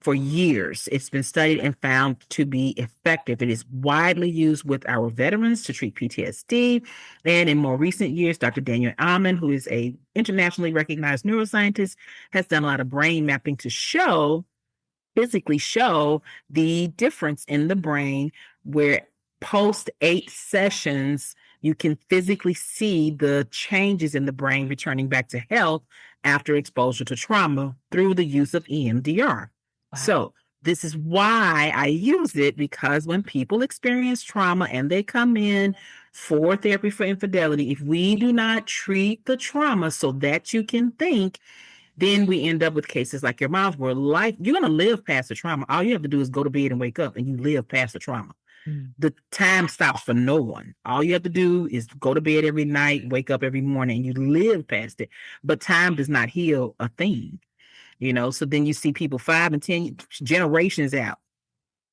For years, it's been studied and found to be effective. It is widely used with our veterans to treat PTSD. And in more recent years, Dr. Daniel Amen, who is a internationally recognized neuroscientist, has done a lot of brain mapping to physically show the difference in the brain where post 8 sessions, you can physically see the changes in the brain returning back to health after exposure to trauma through the use of EMDR. Wow. So this is why I use it, because when people experience trauma and they come in for therapy for infidelity, if we do not treat the trauma so that you can think, then we end up with cases like your mom's, where life, you're going to live past the trauma. All you have to do is go to bed and wake up, and you live past the trauma. The time stops for no one. All you have to do is go to bed every night, wake up every morning, and you live past it. But time does not heal a thing, So then you see people 5 and 10 generations out,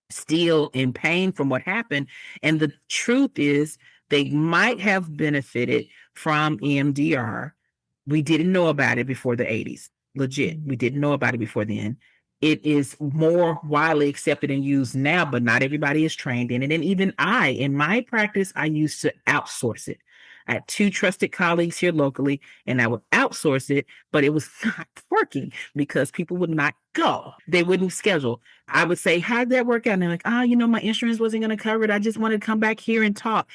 still in pain from what happened. And the truth is, they might have benefited from EMDR. We didn't know about it before the 80s. Legit. We didn't know about it before then. It is more widely accepted and used now, but not everybody is trained in it. And even in my practice, I used to outsource it. I had 2 trusted colleagues here locally, and I would outsource it, but it was not working because people would not go. They wouldn't schedule. I would say, how'd that work out? And they're like, my insurance wasn't going to cover it. I just wanted to come back here and talk.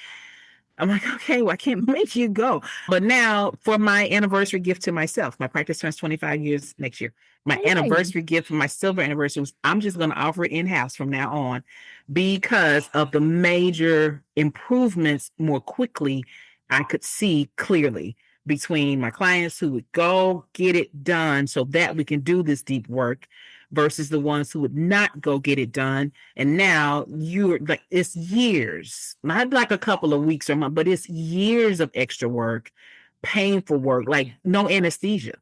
I'm like, okay, well, I can't make you go. But now, for my anniversary gift to myself, my practice turns 25 years next year. My anniversary gift for my silver anniversary was, I'm just going to offer it in-house from now on, because of the major improvements more quickly I could see clearly between my clients who would go get it done so that we can do this deep work, versus the ones who would not go get it done. And now you're like, it's years, not like a couple of weeks or months, but it's years of extra work, painful work, like no anesthesia.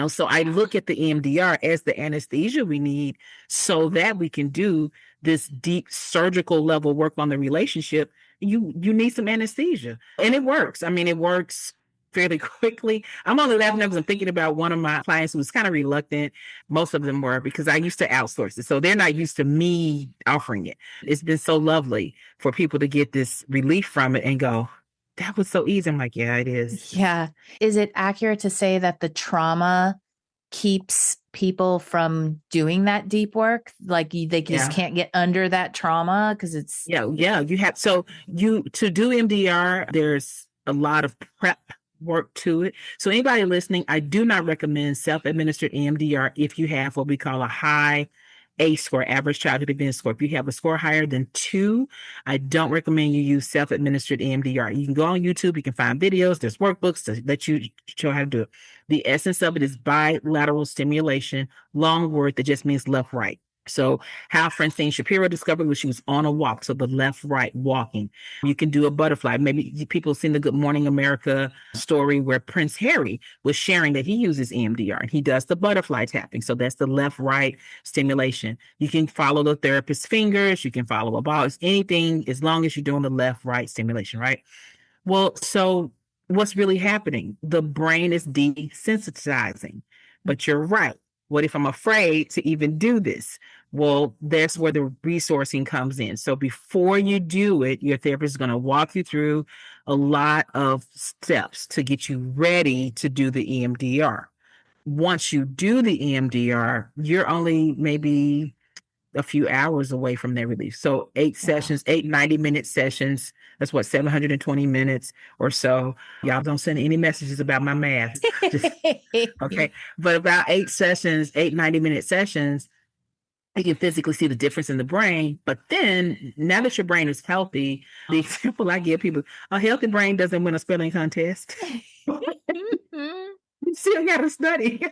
So I look at the EMDR as the anesthesia we need so that we can do this deep surgical level work on the relationship. You need some anesthesia, and it works. It works fairly quickly. I'm only laughing because I'm thinking about one of my clients who was kind of reluctant. Most of them were, because I used to outsource it. So they're not used to me offering it. It's been so lovely for people to get this relief from it and go, that was so easy. I'm like, yeah, it is. Yeah. Is it accurate to say that the trauma keeps people from doing that deep work? Like they just can't get under that trauma because it's... Yeah. You have, to do MDR, there's a lot of prep work to it. So anybody listening, I do not recommend self-administered EMDR if you have what we call a high ACE score, average childhood event score. If you have a score higher than 2, I don't recommend you use self-administered EMDR. You can go on YouTube, you can find videos, there's workbooks to let you show how to do it. The essence of it is bilateral stimulation, long word that just means left, right. So how Francine Shapiro discovered was she was on a walk. So the left, right walking. You can do a butterfly. Maybe people have seen the Good Morning America story where Prince Harry was sharing that he uses EMDR and he does the butterfly tapping. So that's the left, right stimulation. You can follow the therapist's fingers. You can follow a ball. It's anything as long as you're doing the left, right stimulation, right? Well, so what's really happening? The brain is desensitizing. But you're right. What if I'm afraid to even do this? Well, that's where the resourcing comes in. So before you do it, your therapist is going to walk you through a lot of steps to get you ready to do the EMDR. Once you do the EMDR, you're only maybe a few hours away from their release. So 8 sessions, 8 90-minute sessions. That's what, 720 minutes or so. Y'all don't send any messages about my math. Okay. But about 8 sessions, 8 90-minute sessions, you can physically see the difference in the brain. But then now that your brain is healthy, the example I give people, a healthy brain doesn't win a spelling contest. You still got to study. You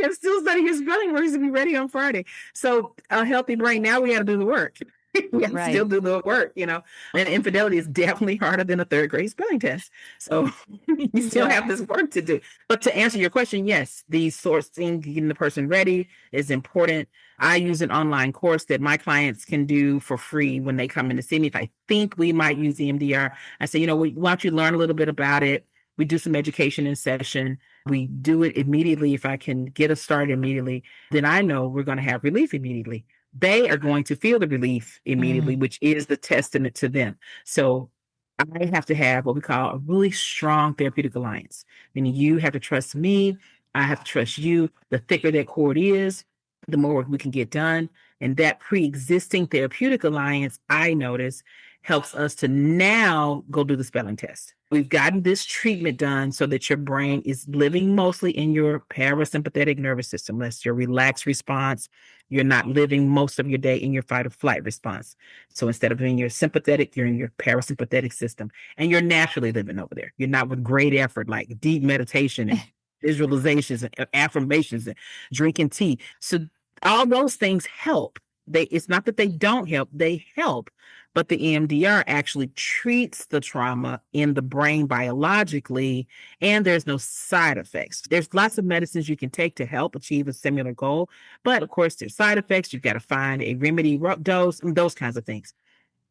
got to still study your spelling words to be ready on Friday. So a healthy brain, now we got to do the work. We have to still do the work, And infidelity is definitely harder than a 3rd grade spelling test. So you still have this work to do. But to answer your question, yes, the sourcing, getting the person ready is important. I use an online course that my clients can do for free when they come in to see me. If I think we might use EMDR, I say, why don't you learn a little bit about it? We do some education in session. We do it immediately. If I can get us started immediately, then I know we're going to have relief immediately. They are going to feel the relief immediately, which is the testament to them. So I have to have what we call a really strong therapeutic alliance, meaning you have to trust me. I have to trust you. The thicker that cord is, the more work we can get done. And that pre-existing therapeutic alliance, I notice, helps us to now go do the spelling test. We've gotten this treatment done so that your brain is living mostly in your parasympathetic nervous system. That's your relaxed response. You're not living most of your day in your fight or flight response. So instead of being your sympathetic, you're in your parasympathetic system. And you're naturally living over there. You're not with great effort, like deep meditation and visualizations and affirmations and drinking tea. So all those things help. It's not that they don't help, they help. But the EMDR actually treats the trauma in the brain biologically, and there's no side effects. There's lots of medicines you can take to help achieve a similar goal. But of course, there's side effects. You've got to find a remedy dose and those kinds of things.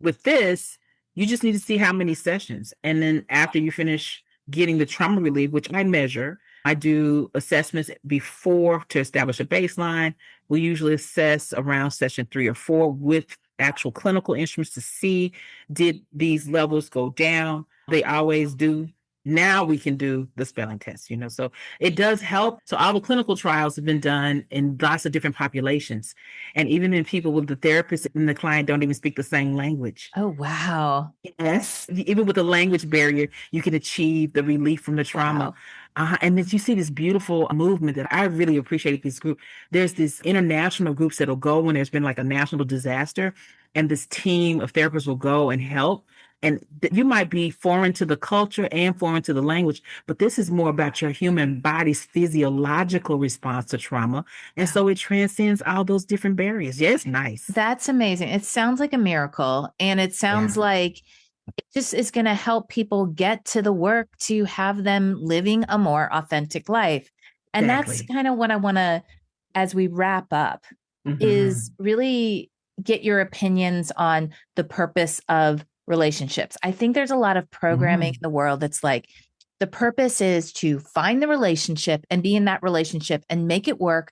With this, you just need to see how many sessions. And then after you finish getting the trauma relief, which I measure, I do assessments before to establish a baseline. We usually assess around session 3 or 4 with actual clinical instruments to see, did these levels go down? They always do. Now we can do the spelling test, so it does help. So all the clinical trials have been done in lots of different populations. And even in people with the therapist and the client don't even speak the same language. Oh, wow. Yes. Even with the language barrier, you can achieve the relief from the trauma. Wow. And then you see this beautiful movement that I really appreciate this group. There's this international groups that'll go when there's been like a national disaster, and this team of therapists will go and help. And you might be foreign to the culture and foreign to the language, but this is more about your human body's physiological response to trauma. And so it transcends all those different barriers. Yeah, it's nice. That's amazing. It sounds like a miracle. And it sounds like it just is going to help people get to the work to have them living a more authentic life. And that's kind of what I want to, as we wrap up, is really get your opinions on the purpose of relationships. I think there's a lot of programming in the world that's like, the purpose is to find the relationship and be in that relationship and make it work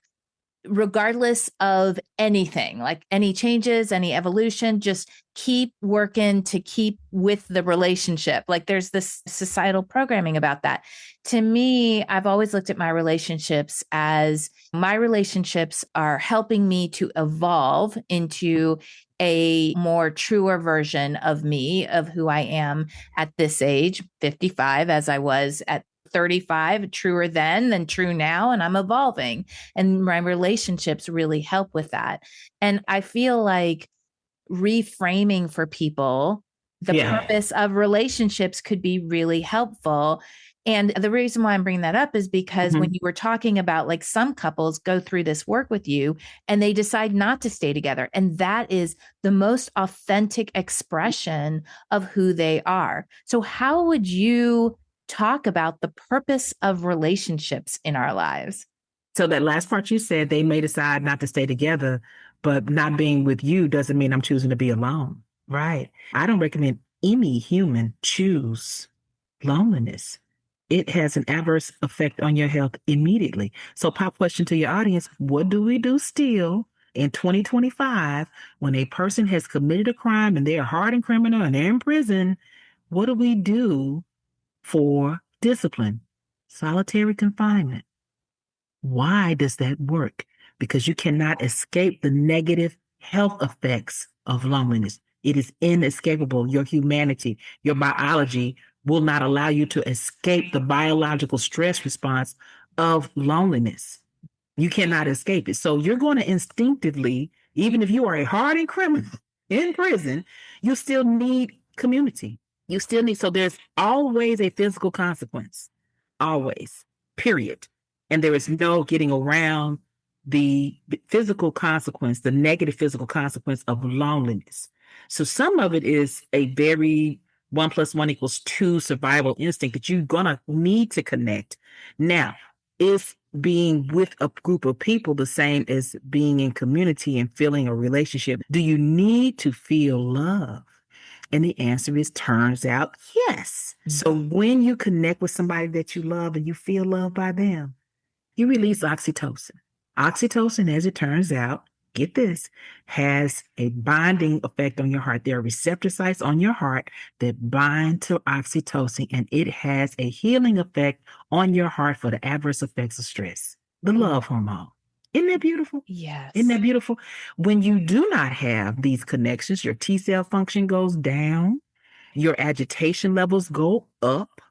regardless of anything, like any changes, any evolution, just keep working to keep with the relationship. Like there's this societal programming about that. To me, I've always looked at my relationships as my relationships are helping me to evolve into a more truer version of me, of who I am at this age, 55, as I was at 35, truer then than true now. And I'm evolving, and my relationships really help with that. And I feel like reframing for people the purpose of relationships could be really helpful. And the reason why I'm bringing that up is because when you were talking about like some couples go through this work with you and they decide not to stay together. And that is the most authentic expression of who they are. So how would you talk about the purpose of relationships in our lives? So that last part you said, they may decide not to stay together, but not being with you doesn't mean I'm choosing to be alone. Right. I don't recommend any human choose loneliness. It has an adverse effect on your health immediately. So pop question to your audience, what do we do still in 2025 when a person has committed a crime and they're a hardened criminal and they're in prison? What do we do for discipline? Solitary confinement. Why does that work? Because you cannot escape the negative health effects of loneliness. It is inescapable. Your humanity, your biology will not allow you to escape the biological stress response of loneliness. You cannot escape it. So you're going to instinctively, even if you are a hardened criminal in prison, you still need community. You still need, so there's always a physical consequence, always, period. And there is no getting around the physical consequence, the negative physical consequence of loneliness. So some of it is a very 1 + 1 = 2 survival instinct that you're going to need to connect. Now, is being with a group of people the same as being in community and feeling a relationship? Do you need to feel love? And the answer is, turns out, yes. So when you connect with somebody that you love and you feel loved by them, you release oxytocin. Oxytocin, as it turns out, get this, has a binding effect on your heart. There are receptor sites on your heart that bind to oxytocin, and it has a healing effect on your heart for the adverse effects of stress, the love hormone. Isn't that beautiful? Isn't Yes. that beautiful? When you do not have these connections, your T cell function goes down, your agitation levels go up.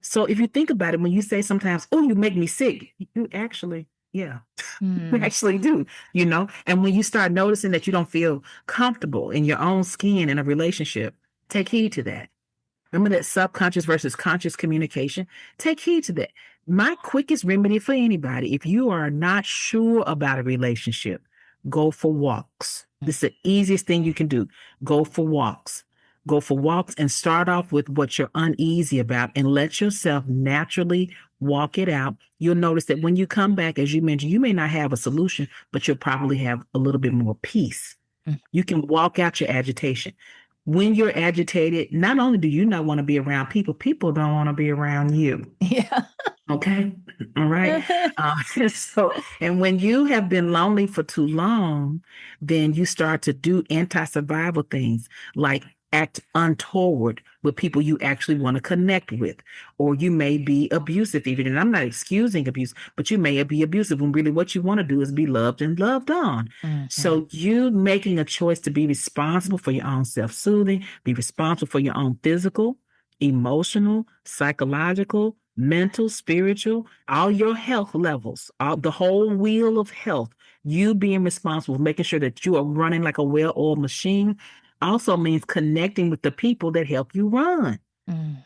So if you think about it, when you say sometimes, oh, you make me sick, you actually, yeah, you Mm. actually do, you know? And when you start noticing that you don't feel comfortable in your own skin in a relationship, take heed to that. Remember that subconscious versus conscious communication? Take heed to that. My quickest remedy for anybody, if you are not sure about a relationship, go for walks. This is the easiest thing you can do. Go for walks. Go for walks and start off with what you're uneasy about and let yourself naturally walk it out. You'll notice that when you come back, as you mentioned, you may not have a solution, but you'll probably have a little bit more peace. Mm. You can walk out your agitation. When you're agitated, not only do you not want to be around people, people don't want to be around you. Yeah. Okay. All right. So, and when you have been lonely for too long, then you start to do anti-survival things like act untoward with people you actually want to connect with, or you may be abusive even. And I'm not excusing abuse, but you may be abusive when really what you want to do is be loved and loved on. Mhm. So you making a choice to be responsible for your own self-soothing, be responsible for your own physical, emotional, psychological, mental, spiritual, all your health levels, all the whole wheel of health, you being responsible, making sure that you are running like a well-oiled machine also means connecting with the people that help you run. Mm.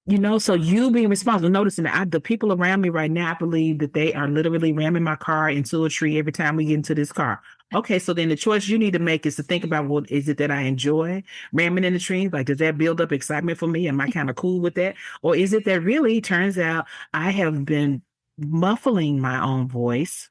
You know, so you being responsible, noticing that the people around me right now, I believe that they are literally ramming my car into a tree every time we get into this car. Okay, so then the choice you need to make is to think about what is it that I enjoy ramming in the trees? Like, does that build up excitement for me? Am I kind of cool with that? Or is it that really turns out I have been muffling my own voice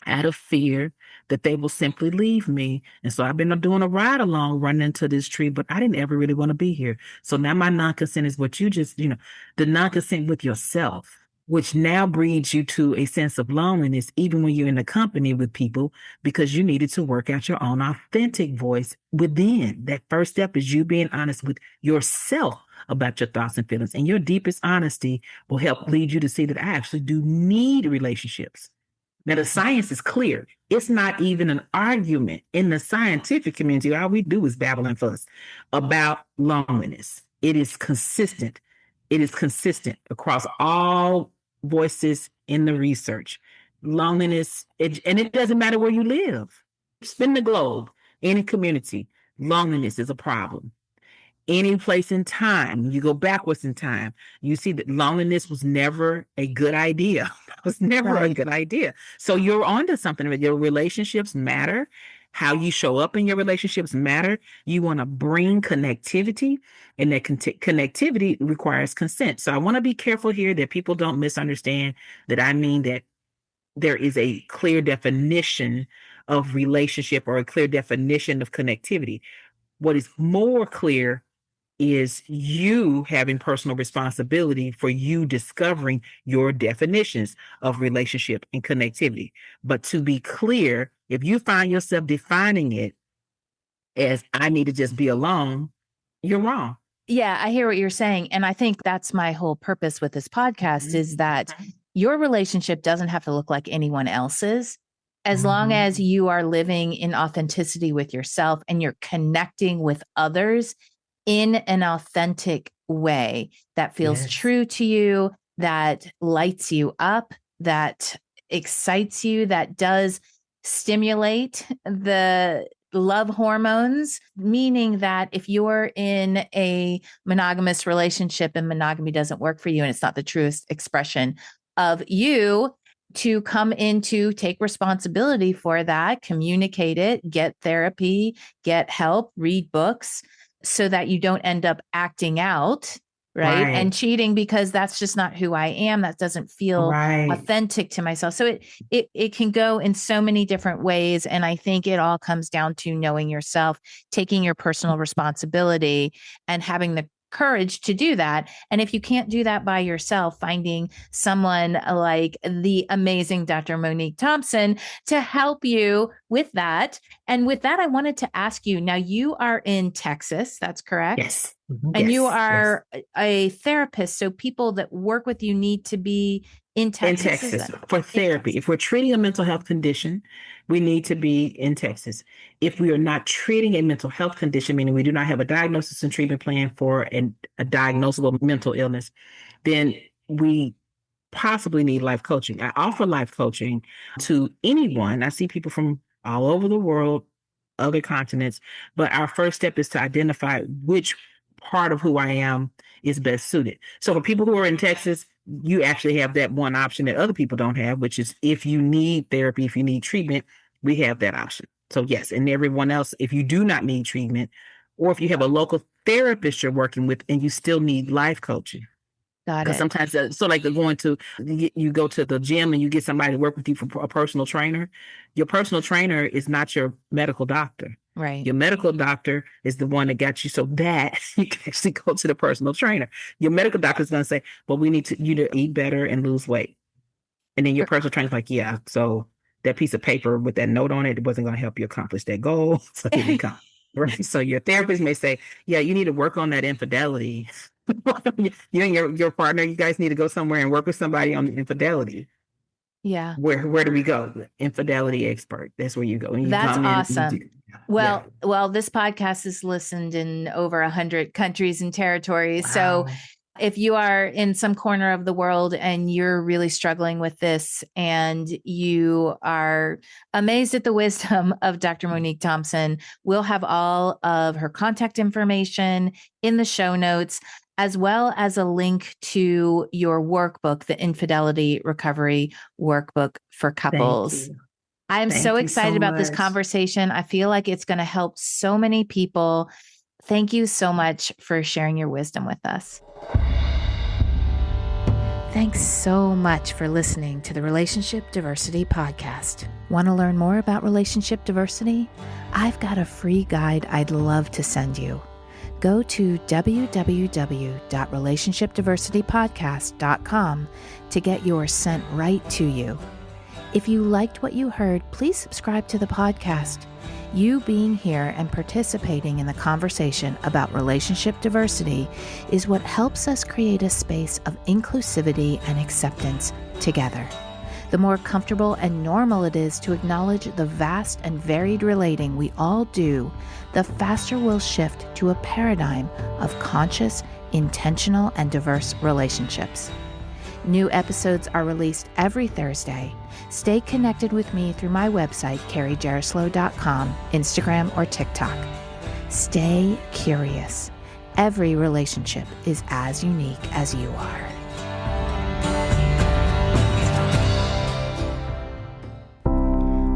out of fear that they will simply leave me. And so I've been doing a ride along, running into this tree, but I didn't ever really want to be here. So now my non-consent is what you just, the non-consent with yourself, which now breeds you to a sense of loneliness, even when you're in the company with people, because you needed to work out your own authentic voice within. That first step is you being honest with yourself about your thoughts and feelings. And your deepest honesty will help lead you to see that I actually do need relationships. Now, the science is clear. It's not even an argument in the scientific community. All we do is babble and fuss about loneliness. It is consistent. It is consistent across all voices in the research. Loneliness, and it doesn't matter where you live. Spin the globe, any community, loneliness is a problem. Any place in time, you go backwards in time, you see that loneliness was never a good idea. It was never a Right. good idea. So you're onto something. Your relationships matter. How you show up in your relationships matter. You want to bring connectivity, and that connectivity requires consent. So I want to be careful here that people don't misunderstand that I mean that there is a clear definition of relationship or a clear definition of connectivity. What is more clear is you having personal responsibility for you discovering your definitions of relationship and connectivity. But to be clear, if you find yourself defining it as I need to just be alone, you're wrong. Yeah, I hear what you're saying. And I think that's my whole purpose with this podcast is that Mhm. your relationship doesn't have to look like anyone else's. As long as Mhm. you are living in authenticity with yourself and you're connecting with others in an authentic way that feels Yes. true to you, that lights you up, that excites you, that does stimulate the love hormones, meaning that if you're in a monogamous relationship and monogamy doesn't work for you and it's not the truest expression of you, to come into take responsibility for that, communicate it, get therapy, get help, read books so that you don't end up acting out, right? And Right. cheating because that's just not who I am. That doesn't feel Right. authentic to myself. So it can go in so many different ways. And I think it all comes down to knowing yourself, taking your personal responsibility and having the courage to do that. And if you can't do that by yourself, finding someone like the amazing Dr. Monique Thompson to help you with that. And with that, I wanted to ask you, now you are in Texas, that's correct? Yes. Mhm. And you Yes. Yes. are a therapist. So people that work with you need to be In In Texas, Texas for therapy. If we're treating a mental health condition, we need to be in Texas. If we are not treating a mental health condition, meaning we do not have a diagnosis and treatment plan for a diagnosable mental illness, then we possibly need life coaching. I offer life coaching to anyone. I see people from all over the world, other continents, but our first step is to identify which part of who I am is best suited. So for people who are in Texas, you actually have that one option that other people don't have, which is if you need therapy, if you need treatment, we have that option. So yes, and everyone else, if you do not need treatment, or if you have a local therapist you're working with and you still need life coaching. Got Because it. sometimes, so like you go to the gym and you get somebody to work with you for a personal trainer. Your personal trainer is not your medical doctor. Right. Your medical doctor is the one that got you so that you can actually go to the personal trainer. Your medical doctor is going to say, well, we need you to eat better and lose weight. And then your personal trainer's like, yeah, so that piece of paper with that note on it wasn't going to help you accomplish that goal. So here we come. Right. So your therapist may say, yeah, you need to work on that infidelity. You and your partner, you guys need to go somewhere and work with somebody on the infidelity. Yeah. Where do we go? The infidelity expert. That's where you go. And you That's come awesome. Well, This podcast is listened in over 100 countries and territories. Wow. So if you are in some corner of the world and you're really struggling with this and you are amazed at the wisdom of Dr. Monique Thompson, we'll have all of her contact information in the show notes, as well as a link to your workbook, the Infidelity Recovery Workbook for Couples. I'm so excited about this conversation. I feel like it's going to help so many people. Thank you so much for sharing your wisdom with us. Thanks so much for listening to the Relationship Diversity Podcast. Want to learn more about relationship diversity? I've got a free guide I'd love to send you. Go to www.relationshipdiversitypodcast.com to get yours sent right to you. If you liked what you heard, please subscribe to the podcast. You being here and participating in the conversation about relationship diversity is what helps us create a space of inclusivity and acceptance together. The more comfortable and normal it is to acknowledge the vast and varied relating we all do, the faster we'll shift to a paradigm of conscious, intentional, and diverse relationships. New episodes are released every Thursday. Stay connected with me through my website, carriejaroslow.com, Instagram, or TikTok. Stay curious. Every relationship is as unique as you are.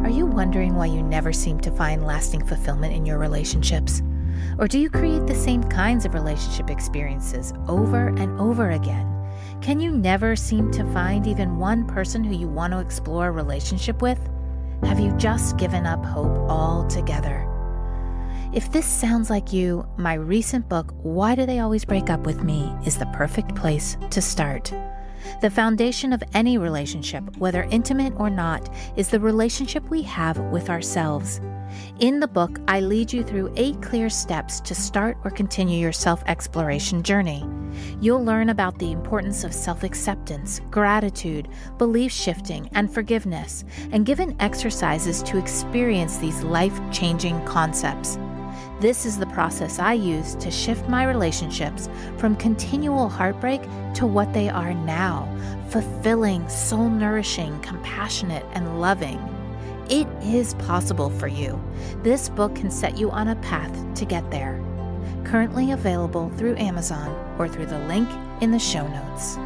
Are you wondering why you never seem to find lasting fulfillment in your relationships? Or do you create the same kinds of relationship experiences over and over again? Can you never seem to find even one person who you want to explore a relationship with? Have you just given up hope altogether? If this sounds like you, my recent book, Why Do They Always Break Up With Me, is the perfect place to start. The foundation of any relationship, whether intimate or not, is the relationship we have with ourselves. In the book, I lead you through 8 clear steps to start or continue your self-exploration journey. You'll learn about the importance of self-acceptance, gratitude, belief shifting, and forgiveness, and given exercises to experience these life-changing concepts. This is the process I use to shift my relationships from continual heartbreak to what they are now, fulfilling, soul-nourishing, compassionate, and loving. It is possible for you. This book can set you on a path to get there. Currently available through Amazon or through the link in the show notes.